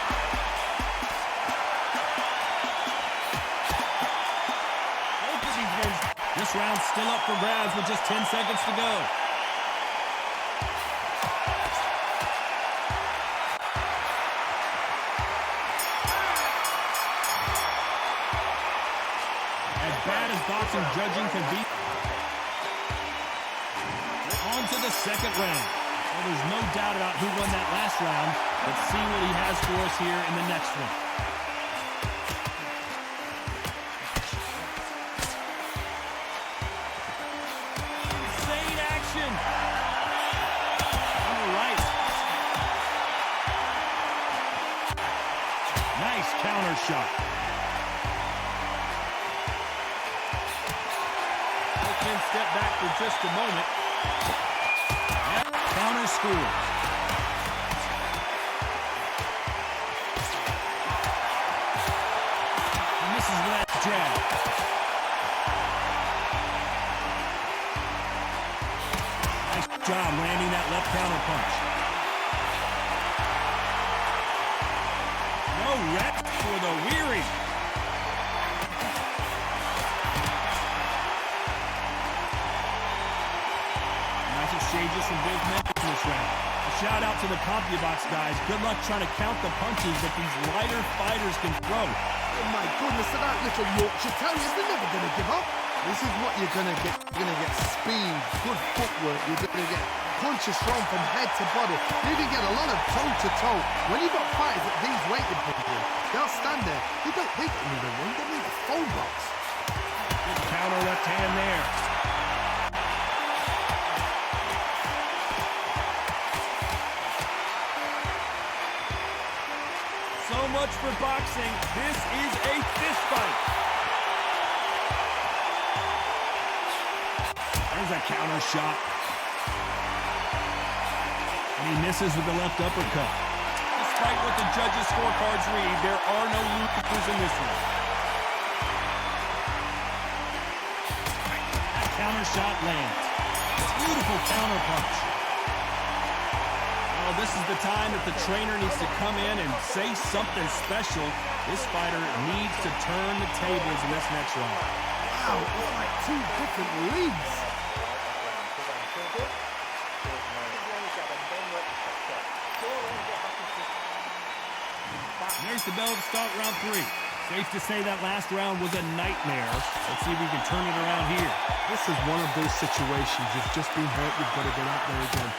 Both of these men. This round's still up for grabs with just 10 seconds to go. As bad as boxing judging can be. On to the second round. Well, there's no doubt about who won that last round. Let's see what he has for us here in the next one. Insane action. All right. Nice counter shot. Both men step back for just a moment. Counter score. And this is left jab. Nice job landing that left counter punch. No rest for the weary. Nice exchanges from both men. A shout out to the CompuBox guys. Good luck trying to count the punches that these lighter fighters can throw. Oh my goodness, so that little Yorkshire Terriers, they're never going to give up. This is what you're going to get. You're going to get speed, good footwork. You're going to get punches thrown from head to body. You even get a lot of toe-to-toe. When you've got fighters at these weight divisions, they'll stand there. They don't even run. They need a phone box. Good counter left hand there. So much for boxing. This is a fist fight. There's a counter shot. And he misses with the left uppercut. Despite what the judges' scorecards read, there are no losers in this one. That counter shot lands. Beautiful counter punch. Well, this is the time that the trainer needs to come in and say something special. This fighter needs to turn the tables in this next round. Wow, it's like two different leagues. There's the bell to start round 3. Safe to say that last round was a nightmare. Let's see if we can turn it around here. This is one of those situations. You've just been hurt. You've got to get out there again.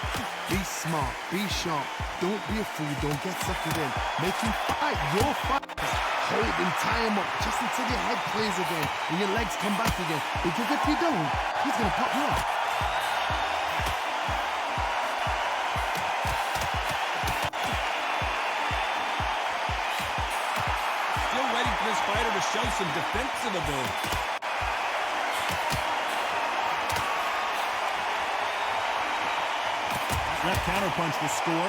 Be smart. Be sharp. Don't be a fool. Don't get suckered in. Make him fight your fight. Hold him, tie him up, just until your head clears again and your legs come back again. Because if you don't, he's going to pop you off. Still waiting for this fighter to show some defensive ability. Left counterpunch the score.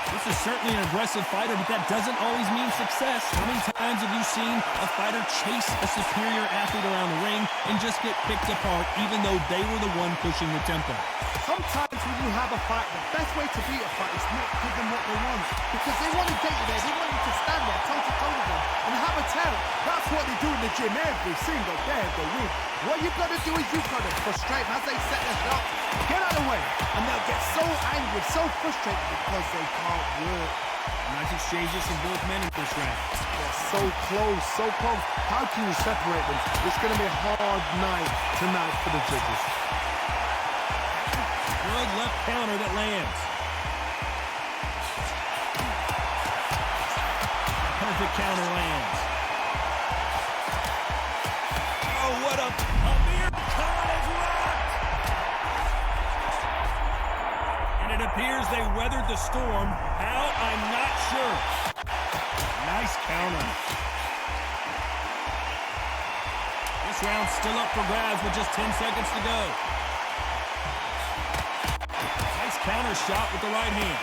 This is certainly an aggressive fighter, but that doesn't always mean success. How many times have you seen a fighter chase a superior athlete around the ring and just get picked apart even though they were the one pushing the tempo? Sometimes when you have a fight, the best way to beat a fight is not give them what they want. Because they want to get you there, they want you to stand there toe-to-toe with them and have a tell. That's what they do in the gym every single day of the week. What you've got to do is you've got to frustrate them as they set their shot. Get out of the way. And they'll get so angry, so frustrated because they can't work. Nice exchanges from both men in this round. They're so close, so close. How can you separate them? It's going to be a hard night tonight for the judges. Good left counter that lands. Perfect counter lands. Oh, what a Amir Khan is rocked! And it appears they weathered the storm. How? I'm not sure. Nice counter. This round's still up for grabs with just 10 seconds to go. Nice counter shot with the right hand.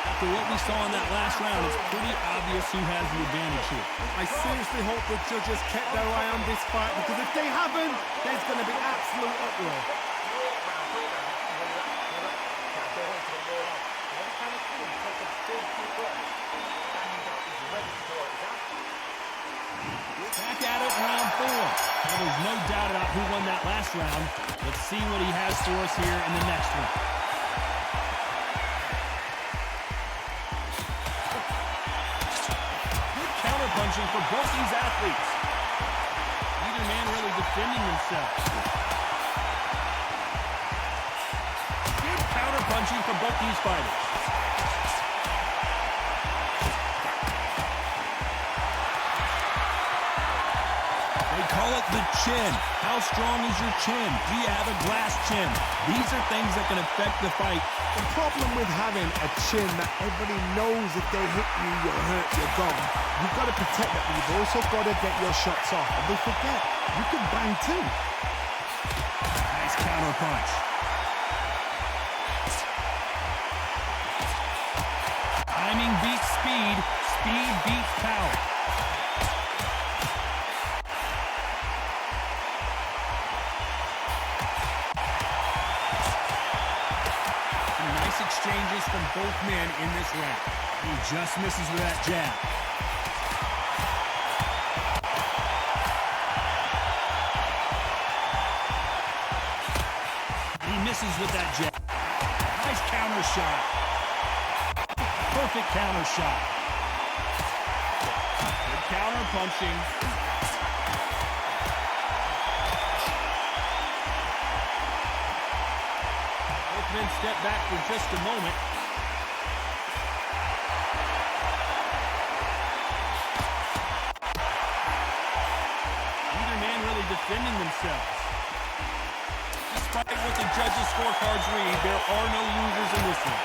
After what we saw in that last round, it's pretty obvious who has the advantage here. I seriously hope the judges kept their eye on this fight, because if they haven't, there's going to be absolute uproar. Back at it in round 4. Well, there's no doubt about who won that last round. Let's see what he has for us here in the next one. Good counter-punching for both these athletes. Neither man really defending themselves. Good counter-punching for both these fighters. Call it the chin. How strong is your chin? Do you have a glass chin? These are things that can affect the fight. The problem with having a chin that everybody knows if they hit you, you're hurt, you're gone. You've got to protect that, but you've also got to get your shots off. And they forget, you can bang too. Nice counter punch. Timing beats speed. Speed beats power. Exchanges from both men in this round. He just misses with that jab. He misses with that jab. Nice counter shot. Perfect counter shot. Good counter punching. Then step back for just a moment. Neither man really defending themselves. Despite what the judges' scorecards read, there are no losers in this one.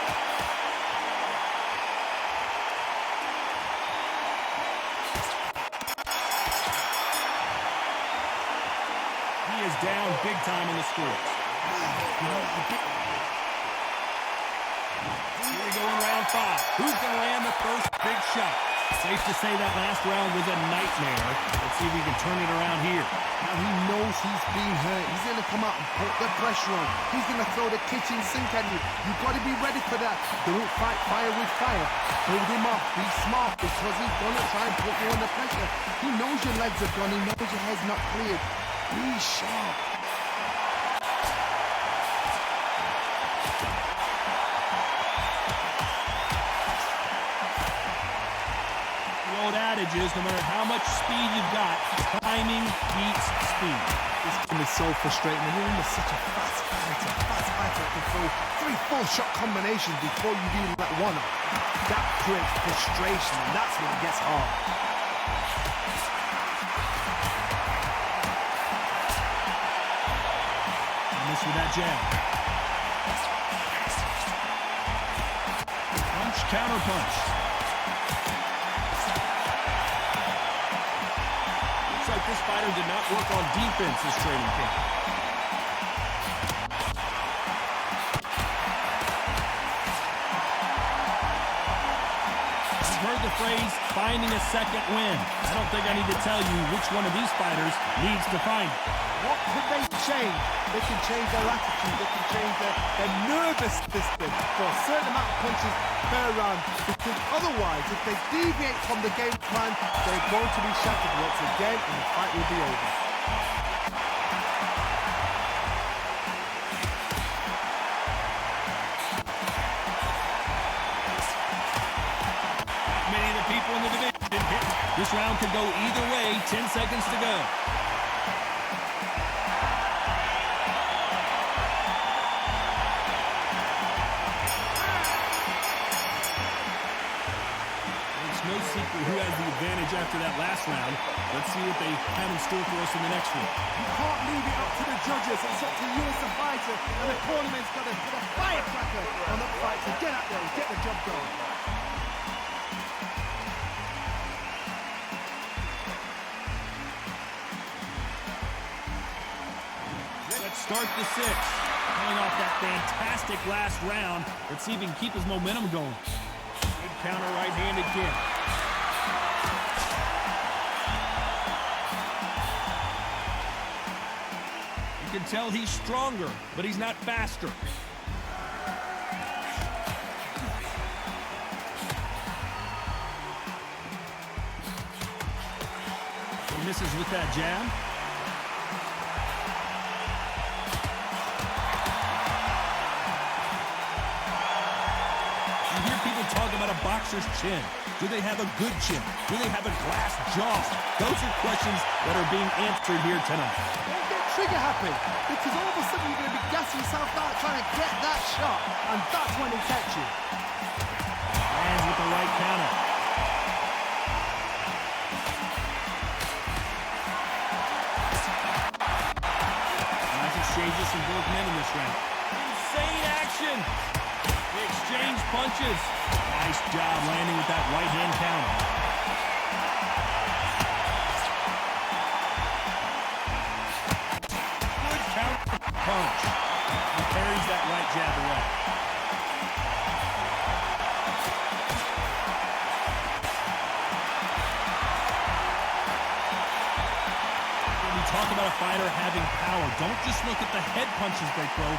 He is down big time in the scores. Here we go in round 5. Who's going to land the first big shot? Safe to say that last round was a nightmare. Let's see if we can turn it around here. Now he knows he's being hurt. He's going to come out and put the pressure on. He's going to throw the kitchen sink at you. You've got to be ready for that. Don't fight fire with fire. Hold him up. Be smart, because he's going to try and put you under pressure. He knows your legs are gone. He knows your head's not cleared. Be sharp. Adage is, no matter how much speed you've got, timing beats speed. This game is so frustrating. When you're in such a fast fighter that can throw 3 full shot combinations before you even let one up. That creates frustration, and that's when it gets hard. Miss with that jab. Punch, counter punch. Like this fighter did not work on defense this training camp. the phrase, finding a second win. I don't think I need to tell you which one of these fighters needs to find it. What can they change? They can change their attitude, they can change their nervous system for a certain amount of punches per round, because otherwise, if they deviate from the game plan, they're going to be shattered once again and the fight will be over. Many of the people in the division hit. This round could go either way. 10 seconds to go. No secret who has the advantage after that last round. Let's see what they have in store for us in the next one. You can't leave it up to the judges. It's up to you as the fighter, and the tournament's got a firecracker on that fight to get out there and get the job done. Let's start the sixth. Coming off that fantastic last round. Let's see if he can keep his momentum going. Good counter right-handed kick. You can tell he's stronger, but he's not faster. He misses with that jab. You hear people talk about a boxer's chin. Do they have a good chin? Do they have a glass jaw? Those are questions that are being answered here tonight. Don't get trigger happy, because all of a sudden you're going to be gassing yourself out trying to get that shot, and that's when he catch you. Lands with the right counter. Nice exchanges from both men in this round. Insane action. They exchange punches. Nice job landing with that right hand counter. Good counter punch. He parries that right jab away. When we talk about a fighter having power, don't just look at the head punches they throw.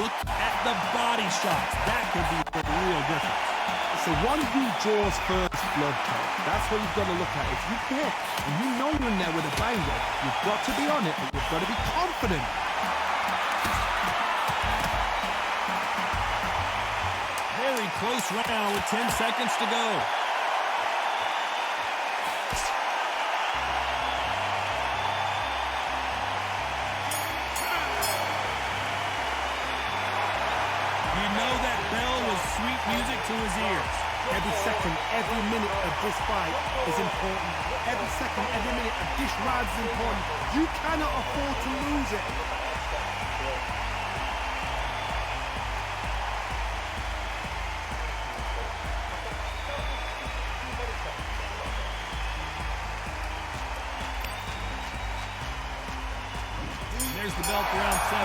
Look at the body shots. That could be the real difference. It's the one who draws first blood, Ted. That's what you've got to look at. If you hit and you know you're in there with a banger, you've got to be on it, but you've got to be confident. Very close round with 10 seconds to go. You know that bell was sweet music to his ears. Every second, every minute of this fight is important. Every second, every minute of this round is important. You cannot afford to lose it. There's the bell for round 7.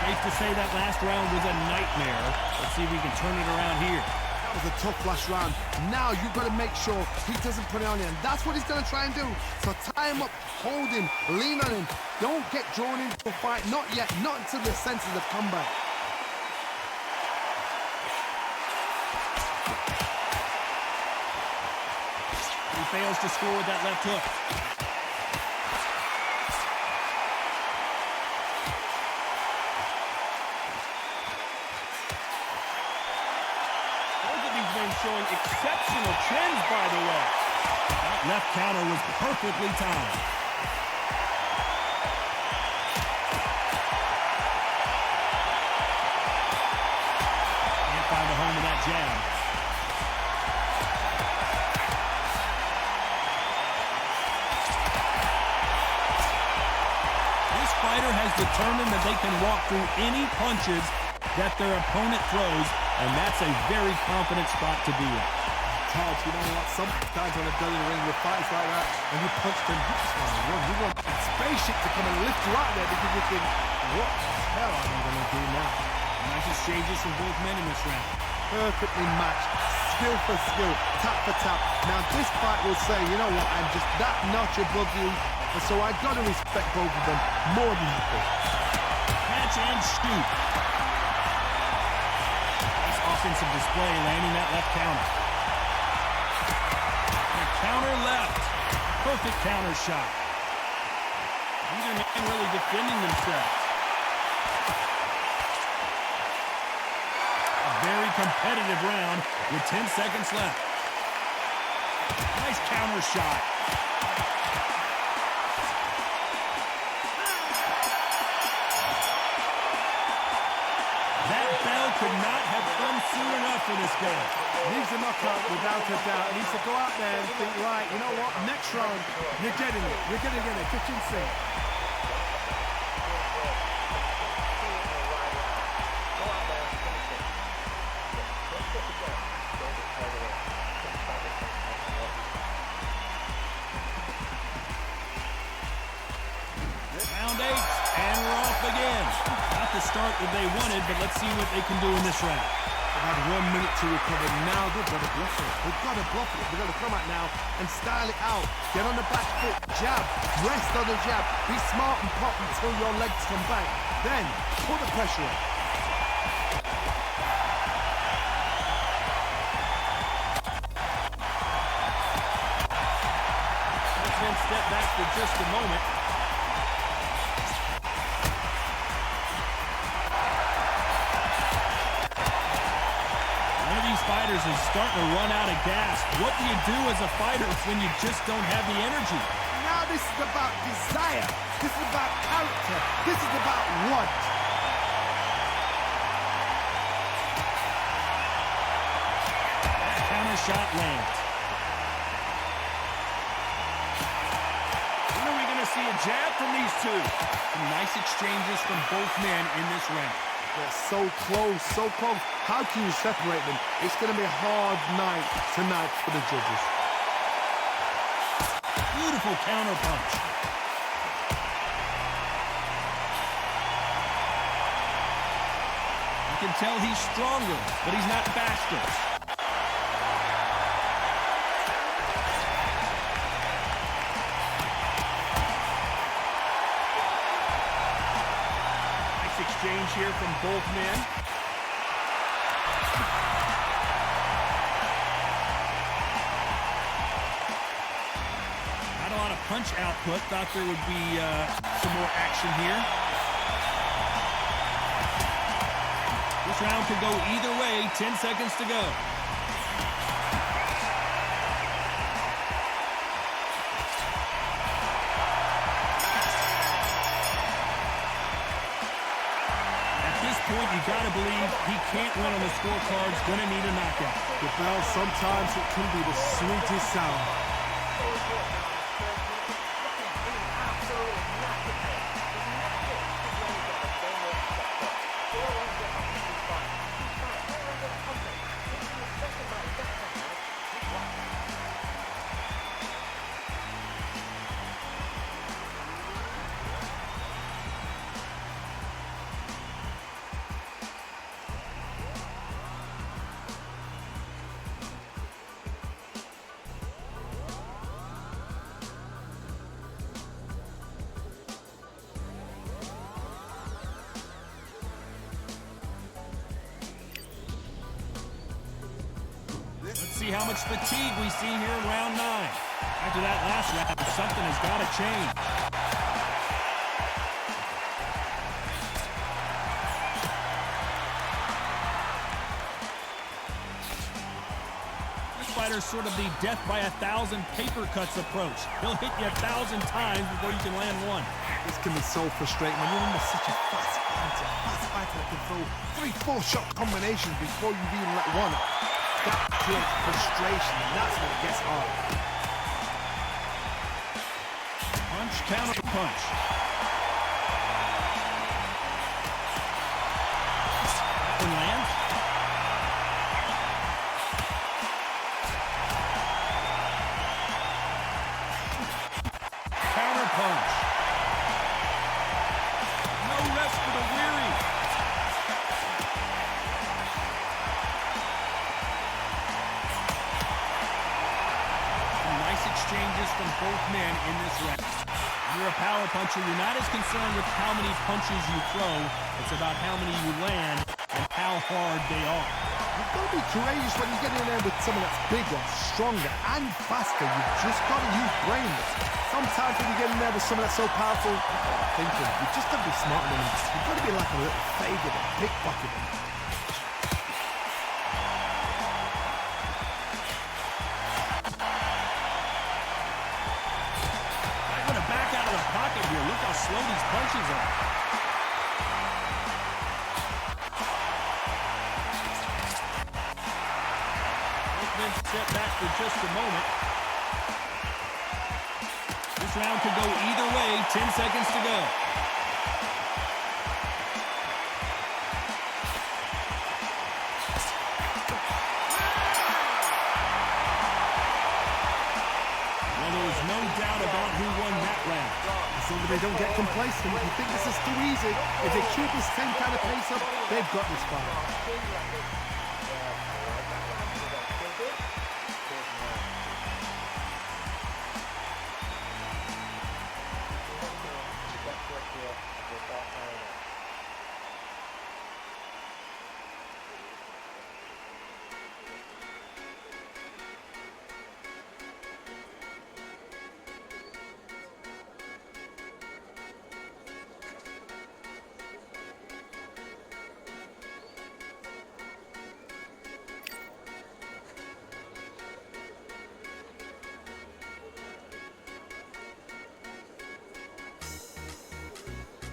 Safe to say that last round was a nightmare. Let's see if we can turn it around here. That was a tough last round. Now you've got to make sure he doesn't put it on you, and that's what he's going to try and do. So tie him up, hold him, lean on him. Don't get drawn into a fight. Not yet. Not until the senses have come back. He fails to score with that left hook. Both of these men showing exceptional chins, by the way. That left counter was perfectly timed. Can't find a home with that jab. This fighter has determined that they can walk through any punches that their opponent throws, and that's a very confident spot to be in. Todd, you know what? Sometimes when I've done in the ring with fights like that, and you punch them, you want a spaceship to come and lift you out there because you think, what the hell am I going to do now? Nice exchanges from both men in this round. Perfectly matched, skill for skill, tap for tap. Now this fight will say, you know what, I'm just that notch above you, and so I got to respect both of them more than equal. Catch and shoot. Nice offensive display, landing that left counter. And a counter left. Perfect counter shot. Neither man really defending themselves. A very competitive round with 10 seconds left. Nice counter shot. That bell could not have come soon enough for this guy. Needs a knockout without a doubt. Needs to go out there and think, right, you know what, next round, you're getting it. You're going to get it. Kitchen sink. Round 8, and we're off again. Not the start that they wanted, but let's see what they can do in this round. They've had 1 minute to recover. Now they've got to bluff it. They've got to bluff it. They've got to come out now and style it out. Get on the back foot, jab, rest on the jab. Be smart and pop until your legs come back. Then put the pressure on. Let's then step back for just a moment. Fighters is starting to run out of gas. What do you do as a fighter when you just don't have the energy? Now this is about desire. This is about character. This is about want. Counter shot lands. When are we going to see a jab from these two? Some nice exchanges from both men in this round. They're so close, so close. How can you separate them? It's going to be a hard night tonight for the judges. Beautiful counter punch. You can tell he's stronger, but he's not faster. Exchange here from both men. Not a lot of punch output. Thought there would be some more action here. This round could go either way. 10 seconds to go. You gotta believe he can't win on the scorecards, gonna need a knockout. The bell, sometimes it can be the sweetest sound. See how much fatigue we see here in round 9. After that last round, something has got to change. This fighter's sort of the death by 1,000 paper cuts approach. He'll hit you 1,000 times before you can land one. This can be so frustrating when you're under such a fast fighter that can throw 3-4 shot combinations before you've even let one up. That creates frustration, and that's when it gets hard. Punch, counter punch. That one lands. Counter punch. No rest for the weary. puncher, you're not as concerned with how many punches you throw. It's about how many you land and how hard they are. You've got to be courageous when you get in there with someone that's bigger, stronger, and faster. You've just got to use brains. Sometimes when you get in there with someone that's so powerful, thinking, you've just got to be smart with them. You've got to be like a little faggot, a pickpocket. I'm going to back out of the pocket here. Look how slow these punches are. Step back for just a moment. This round could go either way. 10 seconds to go. Well, there was no doubt about who won that round. So they don't get complacent. You think this is too easy. If they keep this same kind of pace up, they've got this fight.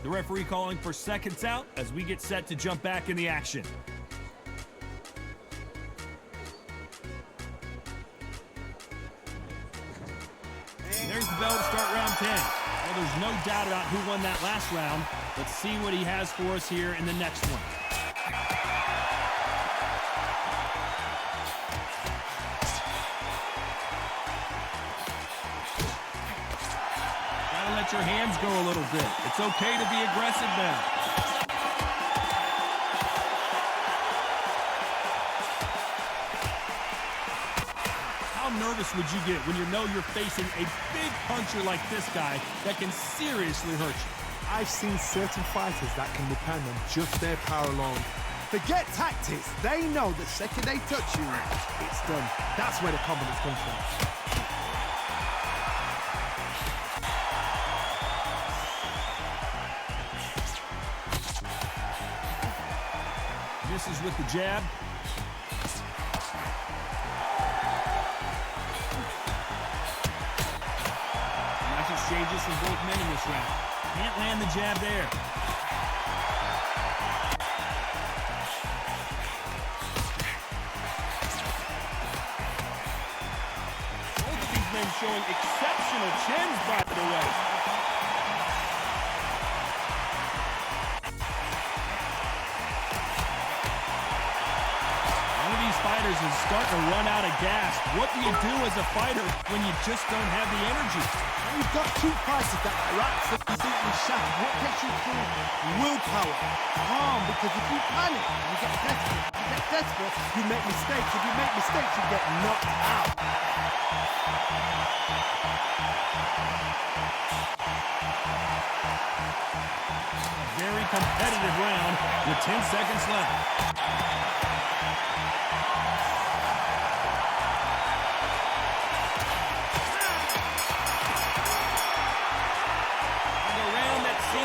The referee calling for seconds out as we get set to jump back in the action. And there's the bell to start round 10. Well, there's no doubt about who won that last round. Let's see what he has for us here in the next one. Let your hands go a little bit. It's okay to be aggressive now. How nervous would you get when you know you're facing a big puncher like this guy that can seriously hurt you? I've seen certain fighters that can depend on just their power alone. Forget tactics. They know the second they touch you, it's done. That's where the confidence comes from. Misses with the jab. Nice exchanges from both men in this round. Can't land the jab there. Both of these men showing exceptional chins, by the way. Fighters is starting to run out of gas. What do you do as a fighter when you just don't have the energy? You've got two fighters that are absolutely shattered. What gets you through? Willpower, calm, because if you panic, you get desperate. You make mistakes. If you make mistakes, you get knocked out. Very competitive round with 10 seconds left.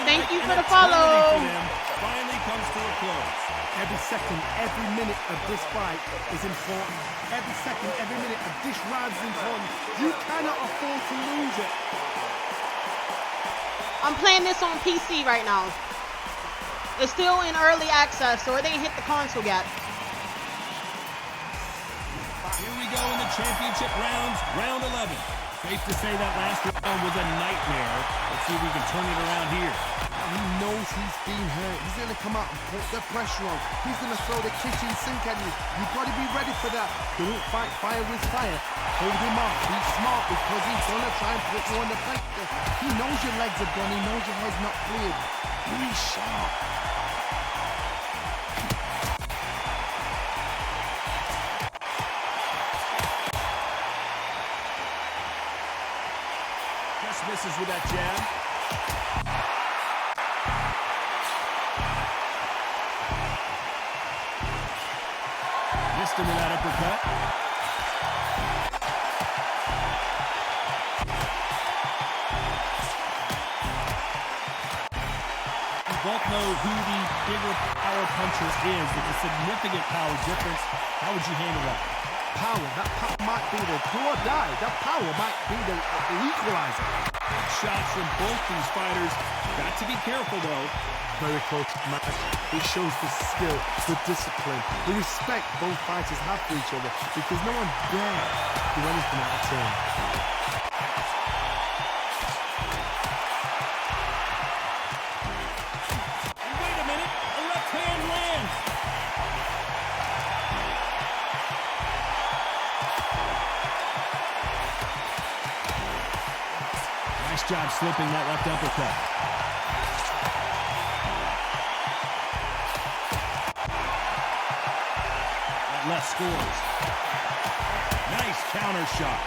Thank you for the follow. Finally comes to a close. Every second, every minute of this fight is important. Every second, every minute of this round is important. You cannot afford to lose it. I'm playing this on PC right now. It's still in early access, so it ain't hit the console yet. Here we go in the championship rounds, round 11. Safe to say that last round was a nightmare. Let's see if we can turn it around here. He knows he's been hurt. He's going to come out and put the pressure on. He's going to throw the kitchen sink at you. You've got to be ready for that. Don't fight fire with fire. Hold him off. Be smart because he's going to try and put you on the pressure. He knows your legs are gone. He knows your head's not cleared. Be sharp. Just misses with that jab. accustomed to that uppercut. We both know who the bigger power puncher is. With a significant power difference. How would you handle that? Power, that power might be the do or die. That power might be the equalizer. Shots from both these fighters. Got to be careful, though. Very close match. It shows the skill, the discipline, the respect both fighters have for each other because no one dare do anything out of turn. And wait a minute, a left hand lands. Nice job slipping that left uppercut. Left scores. Nice counter shot.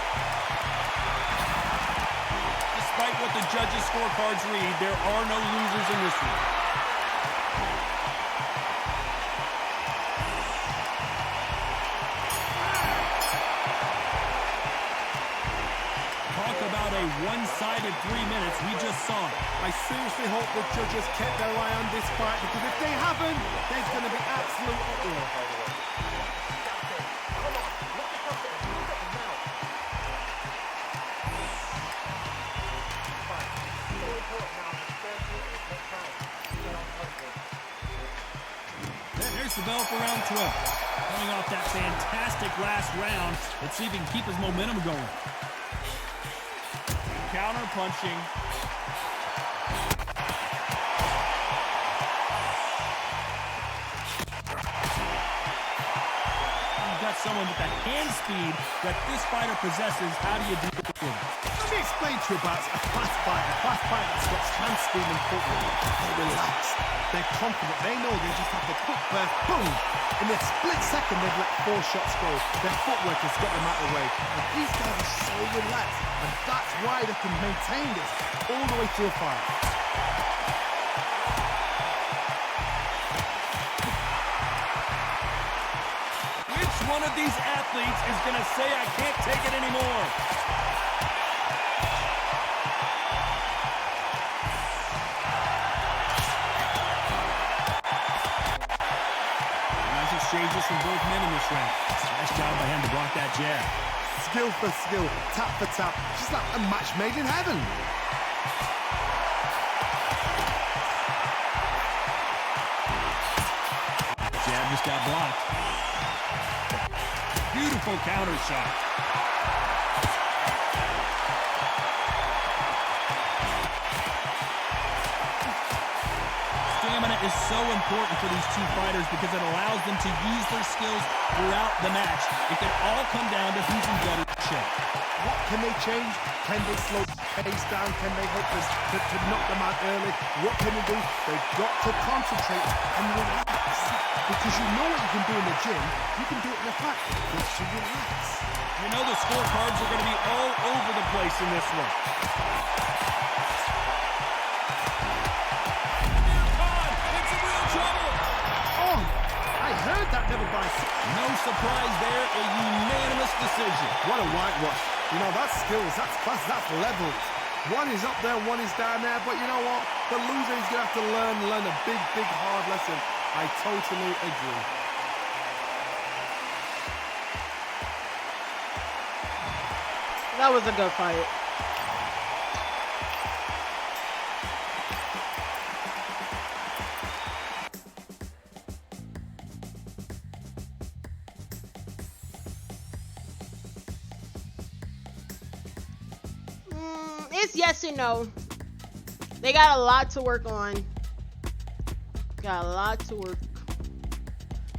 Despite what the judges' scorecards read, there are no losers in this one. Talk about a one-sided 3 minutes. We just saw it. I seriously hope the judges kept their eye on this fight because if they haven't, there's going to be absolute uproar. There's the bell for round 12. Coming off that fantastic last round, let's see if he can keep his momentum going. Counter punching. You've got someone with the hand speed that this fighter possesses. How do you deal with him? Let me explain to you about a fast fighter. A fast fighter that's got hand speed and footwork. They're relaxed. They're confident. They know they just have to put burst, boom. In a split second, they've let 4 shots go. Their footwork has got them out of the way. And these guys are so relaxed. And that's why they can maintain this all the way through a fight. Which one of these athletes is going to say, I can't take it anymore? Nice exchanges from both men in this round. Nice job by him to block that jab. Skill for skill, tap for tap. Just like a match made in heaven. Jab just got blocked. Beautiful counter shot. Stamina is so important for these two fighters because it allows them to use their skills throughout the match. It can all come down to who's in better shape. What can they change? Can they slow the pace down? Can they hope to knock them out early? What can they do? They've got to concentrate and relax. Because you know what you can do in the gym, you can do it in the fight. But you relax. You know the scorecards are going to be all over the place in this one. It's in real trouble. Oh, I heard that never by. No surprise there, a unanimous decision. What a whitewash. You know, that's skills, that's class, that's levels. One is up there, one is down there, but you know what? The loser is going to have to learn a big, big, hard lesson. I totally agree. That was a good fight. It's yes and no. They got a lot to work on. Got a lot to work.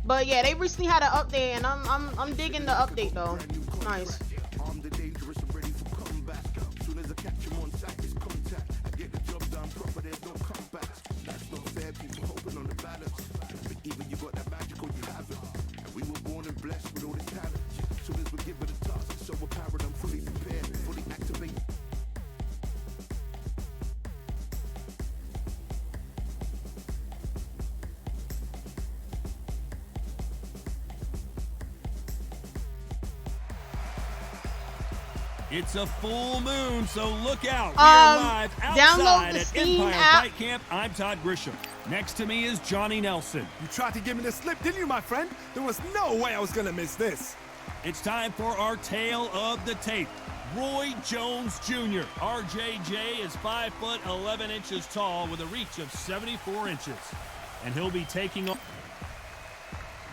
But yeah, they recently had an update, and I'm digging the update though. Nice. I'm the dangerous and ready for comeback. Soon as I catch him on sight, it's contact. I get the job done proper, there's no comeback. That's not fair, people hoping on the balance. But even you got that magical, you have it. And we were born and blessed with all the talent. Soon as we give it a task, it's overpowered, I'm fully prepared, fully activated. It's a full moon, so look out. We Um, are live download outside the at Steam Empire app. Fight Camp. I'm Todd Grisham. Next to me is Johnny Nelson. You tried to give me the slip, didn't you, my friend? There was no way I was going to miss this. It's time for our tale of the tape. Roy Jones Jr. RJJ is 5 foot 11 inches tall with a reach of 74 inches. And he'll be taking on...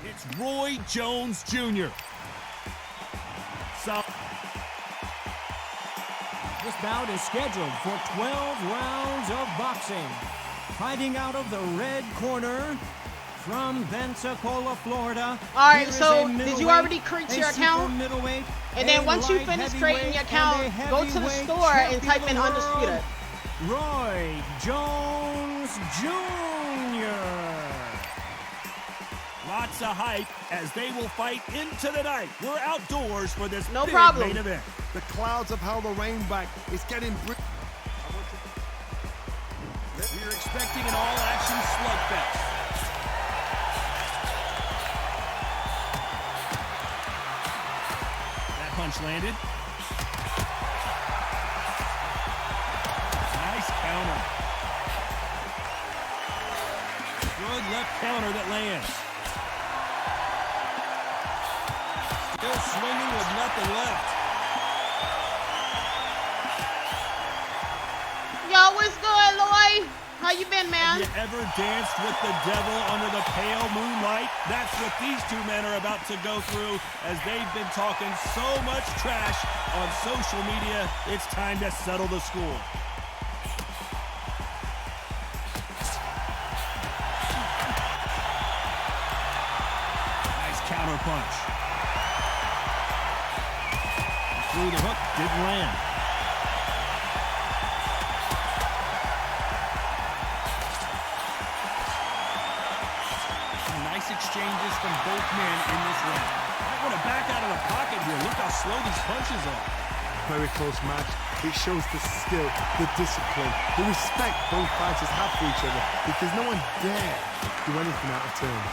It's Roy Jones Jr. So... This bout is scheduled for 12 rounds of boxing. Fighting out of the red corner from Pensacola, Florida. All right, here is so a did you middleweight, already create a your super account? middleweight, And then a once you light finish creating your heavyweight, account, and a go to the heavyweight store and champion type in of the world, Undisputed. Roy Jones Jr. Lots of hype as they will fight into the night. We're outdoors for this No big problem. main event. The clouds have held the rain back. It's getting... We're expecting an all-action slugfest. That punch landed. Nice counter. Good left counter that lands. Still swinging with nothing left. Yo, what's good, Lloyd? How you been, man? Have you ever danced with the devil under the pale moonlight? That's what these two men are about to go through as they've been talking so much trash on social media. It's time to settle the score. Nice counter punch. Through the hook, didn't land. Nice exchanges from both men in this round. Might want to back out of the pocket here. Look how slow these punches are. Very close match. It shows the skill, the discipline, the respect both fighters have for each other because no one dare do anything out of turn.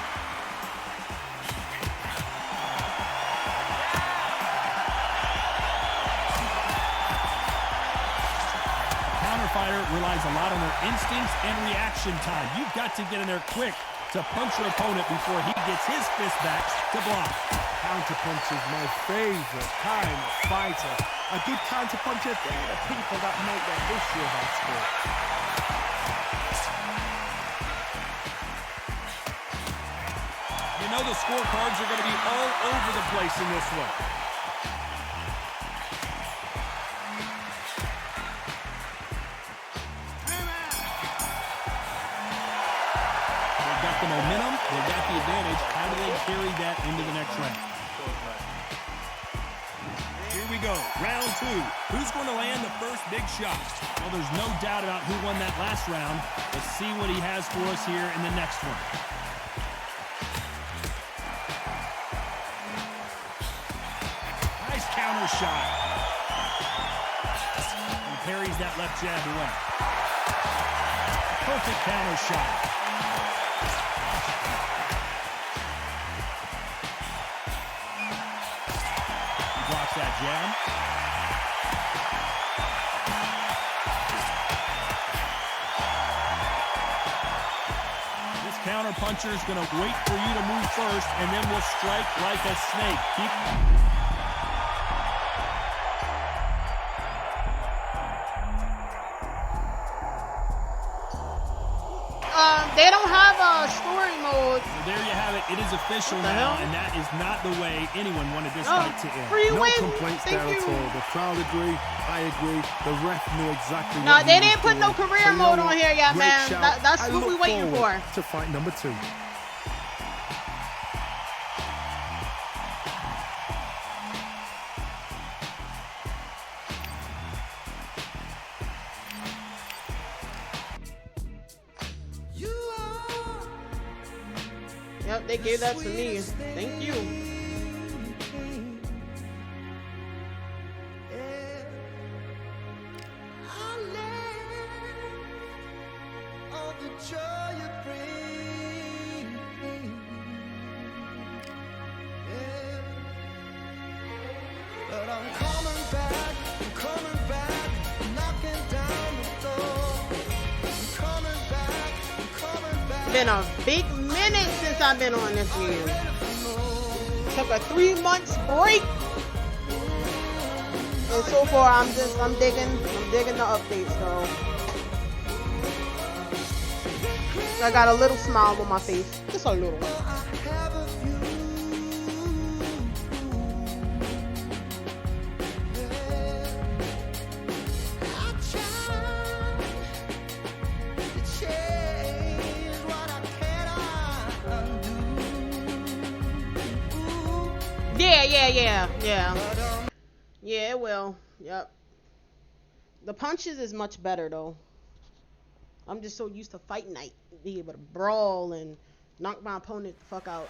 Counterfighter relies a lot on their instincts and reaction time. You've got to get in there quick to punch your opponent before he gets his fist back to block. Counterpunch is my favorite kind of fighter. A good counterpuncher, they're the people that make the history of our sport. You know the scorecards are going to be all over the place in this one. They've got the momentum, they've got the advantage. How do they carry that into the next round? Here we go, round two. Who's going to land the first big shot? Well, there's no doubt about who won that last round. Let's see what he has for us here in the next one. Nice counter shot. He parries that left jab away. Perfect counter shot. He blocks that jab. This counter puncher is going to wait for you to move first, and then will strike like a snake. They don't have a story mode. So there you have it. It is official What the now, hell? and that is not the way anyone wanted this Oh, fight to end. free No win. complaints Thank there you. at all. The crowd agree, I agree, the ref knew exactly No, what they he was didn't put no doing. career So you know mode on what? here yet, Great man. shout. That's I what we look waiting forward for. to fight number two. Yep, they gave that to me. Thank you. But I'm coming back. Been a big minute since I've been on this game. Took a 3 months break. And so far I'm digging the updates though. I got a little smile on my face. Just a little one. Yeah, it will. Yep. The punches is much better though. I'm just so used to fight night, be able to brawl and knock my opponent the fuck out.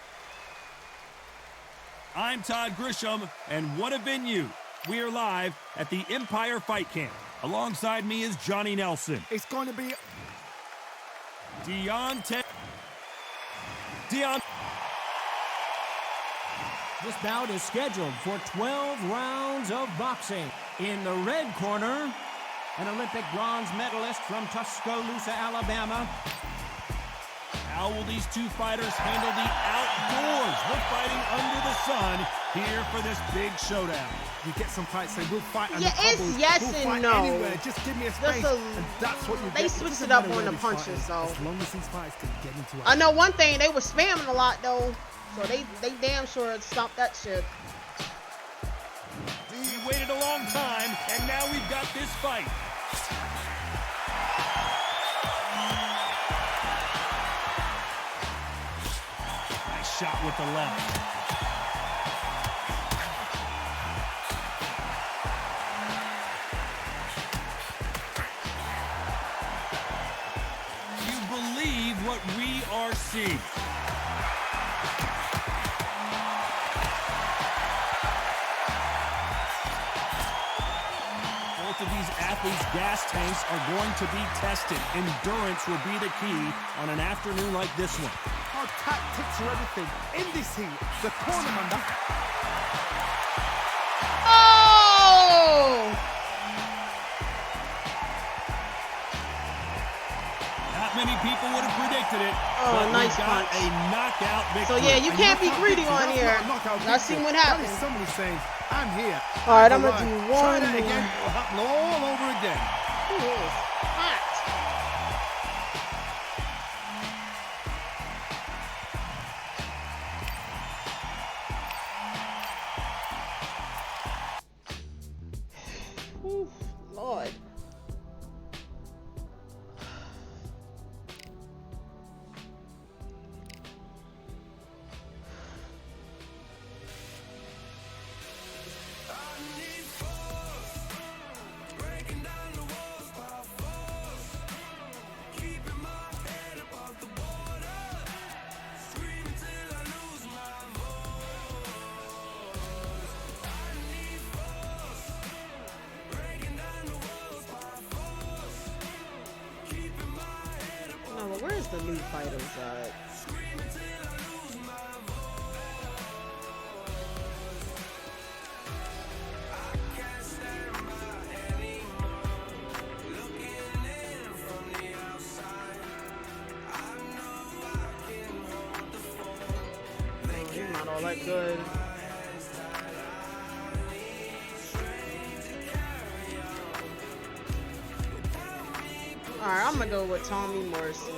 I'm Todd Grisham, and what a venue. We are live at the Empire Fight Camp. Alongside me is Johnny Nelson. It's going to be Deon. This bout is scheduled for 12 rounds of boxing. In the red corner, an Olympic bronze medalist from Tuscaloosa, Alabama. How will these two fighters handle the outdoors? We're fighting under the sun here for this big showdown. You get some fights saying we'll fight Yeah, it's yes we'll and fight no. anywhere. Just give me a space. And that's what you they get. switched it up on the punches though. As long as these fights can get into it. I know one thing, they were spamming a lot though. So they damn sure stopped that shit. We waited a long time, and now we've got this fight. Nice shot with the left. You believe what we are seeing. Both of these athletes' gas tanks are going to be tested. Endurance will be the key on an afternoon like this one. Our tactics are everything. In this heat, the cornerman. Oh! Not many people would have predicted it. Oh, but nice we got punch. a knockout victory. So yeah, you can't be greedy on here. I seen what happened. Somebody saying, I'm here. All right, I'm gonna do Try one that more. again. It will happen all over again. Ooh, it's hot. Ooh, Lord. No, but where's the new fighters at? Oh, he's not all that good. Alright, I'm gonna go with Tommy Morrison.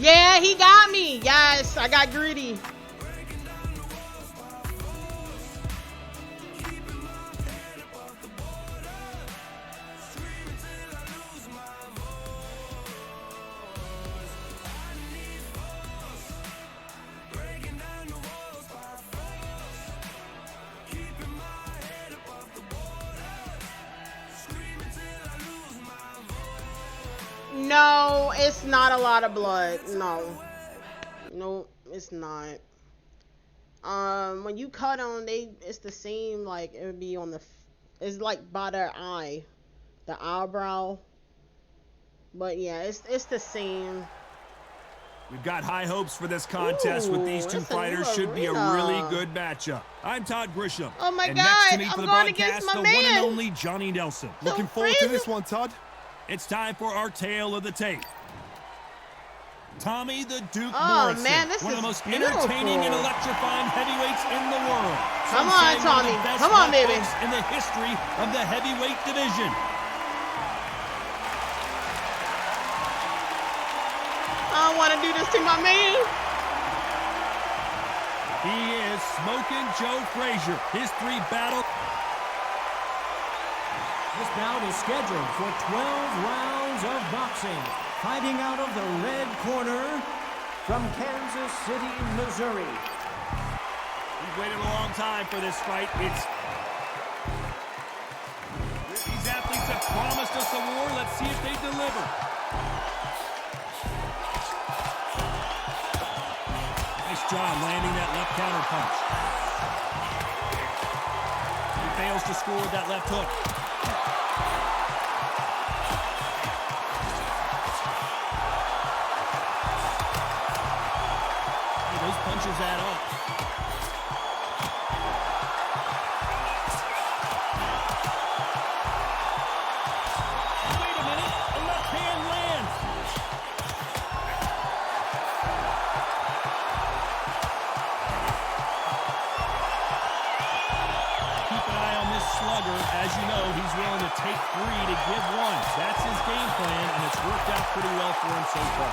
Yeah, he got me. Yes, I got greedy. No, it's not a lot of blood. No, it's not. When you cut on, it's the same. Like it would be on it's like by their eye, the eyebrow. But yeah, it's the same. We've got high hopes for this contest with these two fighters. Should be a really good matchup. I'm Todd Grisham. Oh my and God, next to me for I'm the going broadcast, against my the man. one and only Johnny Nelson. Looking forward to this one, Todd. It's time for our tale of the tape. Tommy the Duke Oh, Morrison, man, this one of is the most beautiful. entertaining and electrifying heavyweights in the world. Come Some on, say one of Tommy. the best Come on, left baby. hooks in the history of the heavyweight division. I don't want to do this to my man. He is Smokin' Joe Frazier. His 3 battles. This bout is scheduled for 12 rounds of boxing. Fighting out of the red corner from Kansas City, Missouri. We've waited a long time for this fight. These athletes have promised us a war. Let's see if they deliver. Nice job landing that left counter punch. He fails to score with that left hook. Those punches add up. Wait a minute, a left hand lands. Keep an eye on this slugger. As you know, he's willing to take 3 to give 1. That's his game plan, and it's worked out pretty well for him so far.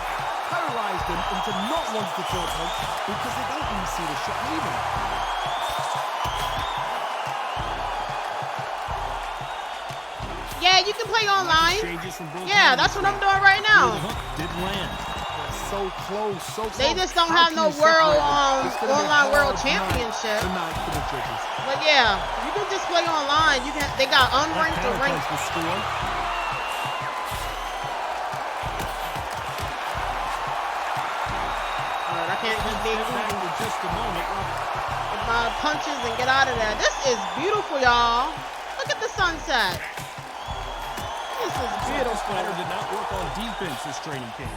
Paralyzed them into not wanting to throw a punch because they don't even see the shot leaving. Yeah, you can play online. Changes from both Yeah, hands. that's what I'm doing right The now. hook didn't land. So close, so close. They just don't How have can no you separate world, them? It's gonna be a online world hard night championship. tonight for the judges. But yeah, you can just play online. You can. They got That unranked to counter ranked. punch was scored. I can't just be Back for just a moment. my punches and get out of there. This is beautiful, y'all. Look at the sunset. This is This beautiful. fighter did not work on defense this training camp.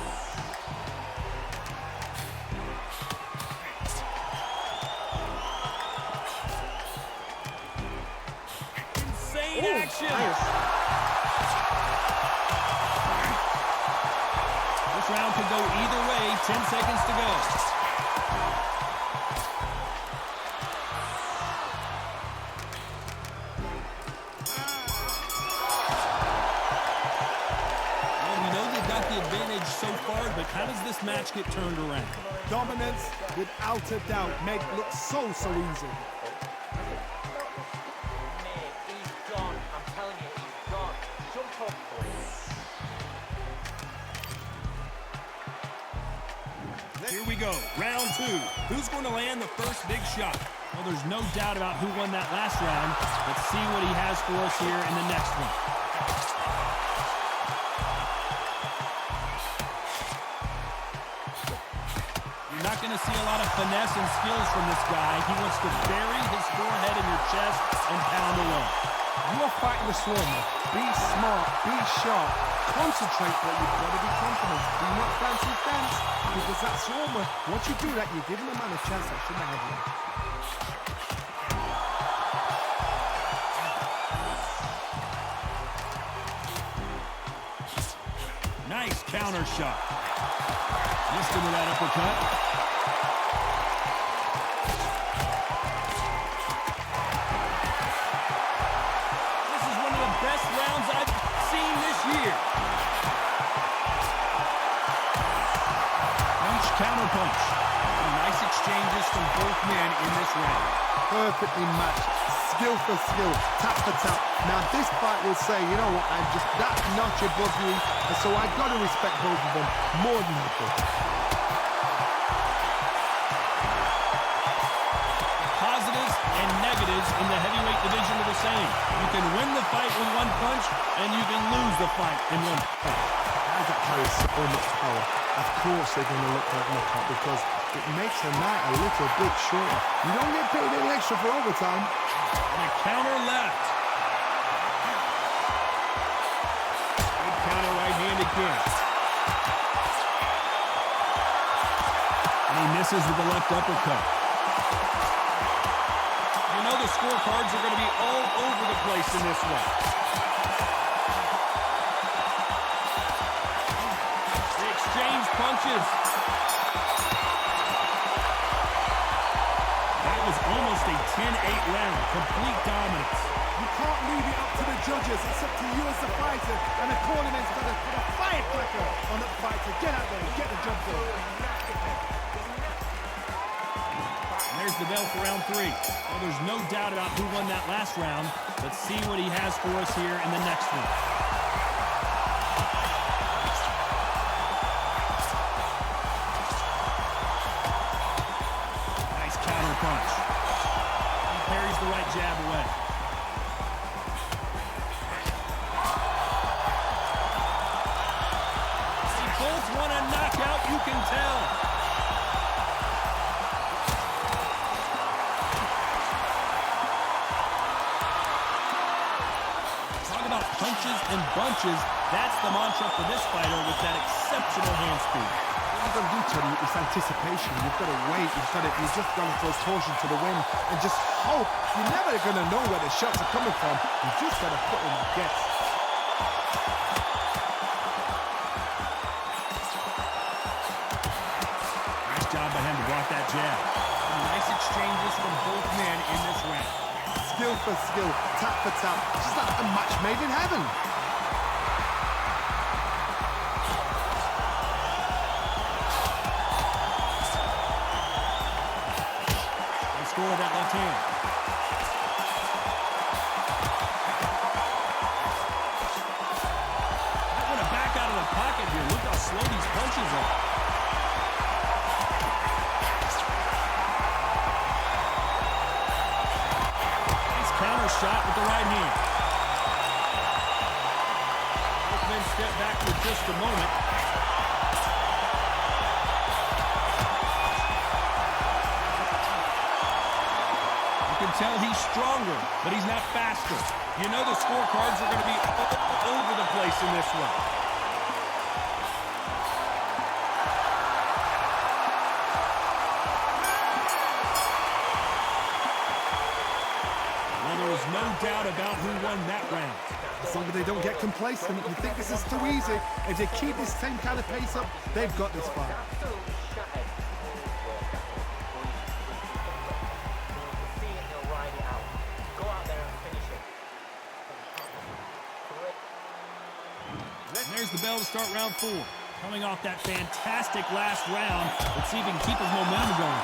Insane action. Nice. This round could go either way. 10 seconds to go. Well, we know they've got the advantage so far, but how does this match get turned around? Dominance, without a doubt, make it look so easy. He's gone. I'm telling you, he's gone. Jump up, please. Here we go, round 2. Who's going to land the first big shot? Well, there's no doubt about who won that last round. Let's see what he has for us here in the next one. You're not going to see a lot of finesse and skills from this guy. He wants to bury his forehead in your chest and pound away. You are fighting the swarmer. Be smart, be sharp, concentrate, but you've got to be confident. Do not fancy fence, because that swarmer, once you do that, you're giving a man a chance that shouldn't have you. Nice counter shot. Missed him with that uppercut. This is one of the best rounds I've seen this year. Punch, counter punch. Some nice exchanges from both men in this round. Perfectly matched, skill for skill, tap for tap. Now this fight will say, you know what, I'm just that notch above you, and so I've got to respect both of them more than equal. Positives and negatives in the heavyweight division are the same. You can win the fight with one punch, and you can lose the fight in one punch. Guys that carry so much power, of course they're going to look like knockout because it makes the night a little bit shorter. You don't get paid any extra for overtime. And a counter left. Good counter right hand again. And he misses with the left uppercut. You know the scorecards are going to be all over the place in this one. exchange punches. That was almost a 10-8 round. Complete dominance. You can't leave it up to the judges. It's up to you as the fighter. And the cornerman's got to put a firecracker on that fighter. Get out there and get the job done. And there's the bell for round 3. Well, there's no doubt about who won that last round. Let's see what he has for us here in the next one. Nice counter punch. He parries the right jab away. They both want a knockout, you can tell. Punches and bunches. That's the mantra for this fighter with that exceptional hand speed. What you've got to do, Tony, is anticipation. You've got to wait. You've just got to throw caution to the wind and just hope. You're never going to know where the shots are coming from. You've just got to put in the guess. Nice job by him to block that jab. Some nice exchanges from both men in this round. Skill for skill, tap for tap, just like a match made in heaven. They score that left hand. Might want to back out of the pocket here. Look how slow these punches are. Counter shot with the right hand. Both men step back for just a moment. You can tell he's stronger, but he's not faster. You know the scorecards are going to be all over the place in this one. No doubt about who won that round. As long as they don't get complacent, you think this is too easy. If they keep this same kind of pace up, they've got this fight. And there's the bell to start round 4. Coming off that fantastic last round, let's see if he can keep his momentum going.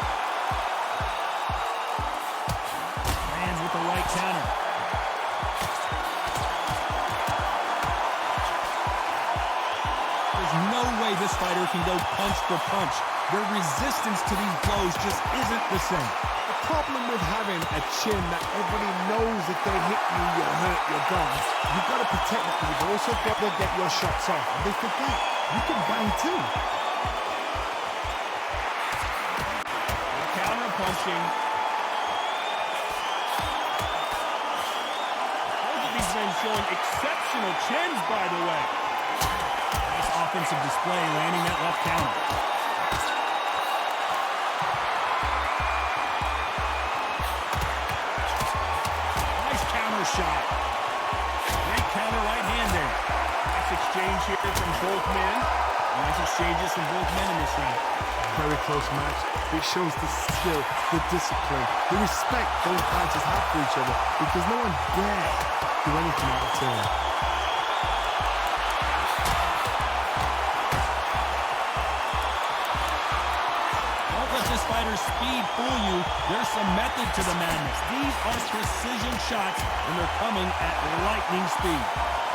Lands with the right counter. There's no way this fighter can go punch for punch. Their resistance to these blows just isn't the same. The problem with having a chin that everybody knows if they hit you, you're hurt, you're gone. You've got to protect that, but you've also got to get your shots off. And they forget, you can bang too. Counter punching. Both of these men showing exceptional chins, by the way. Nice offensive display, landing that left counter. Nice counter shot. Great counter right hand there. Nice exchange here from both men. Nice exchanges from both men in this round. Very close match. It shows the skill, the discipline, the respect both fighters have for each other, because no one dares do anything out of turn. Don't let this fighter's speed fool you. There's some method to the madness. These are precision shots, and they're coming at lightning speed.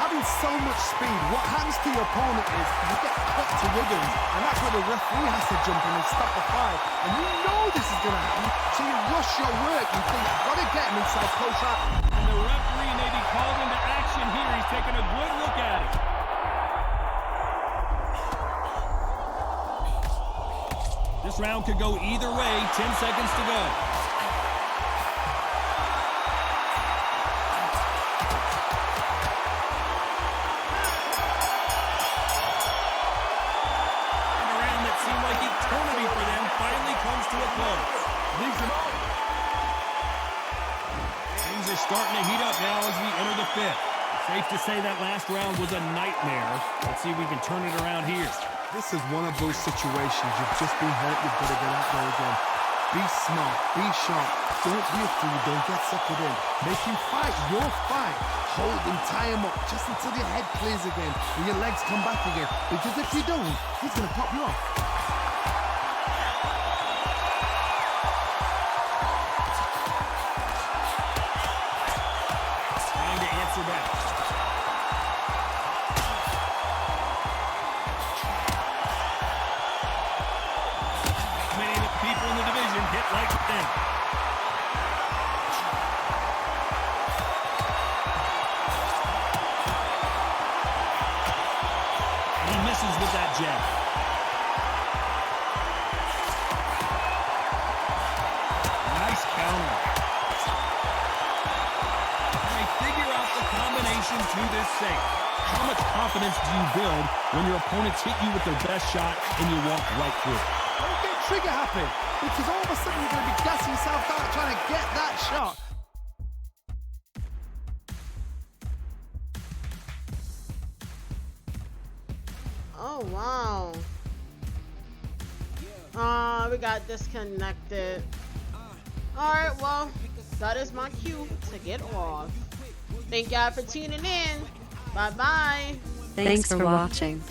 Having so much speed, what happens to your opponent is you get cut to ribbons, and that's where the referee has to jump in and stop the fight. And you know this is going to happen, so you rush your work. You think, I've got to get him inside close up. And the referee may be called into action here. He's taking a good look at it. This round could go either way. 10 seconds to go. Things are starting to heat up now as we enter the 5th. Safe to say that last round was a nightmare. Let's see if we can turn it around here. This is one of those situations. You've just been hurt. You've got to get out there again. Be smart. Be sharp. Don't be a fool. Don't get suckered in. Make him fight your fight. Hold him, tie him up just until your head clears again and your legs come back again. Because if you don't, he's going to pop you off. Trying to answer back. Many of the people in the division hit like them. He misses with that jab. Nice counter. They figure out the combination to this safe. How much confidence do you build when your opponents hit you with their best shot and you walk right through it? Don't get trigger happy, because all of a sudden you're going to be gassing yourself out trying to get that shot. Oh, wow. We got disconnected. Alright, well, that is my cue to get off. Thank y'all for tuning in. Bye-bye. Thanks for watching.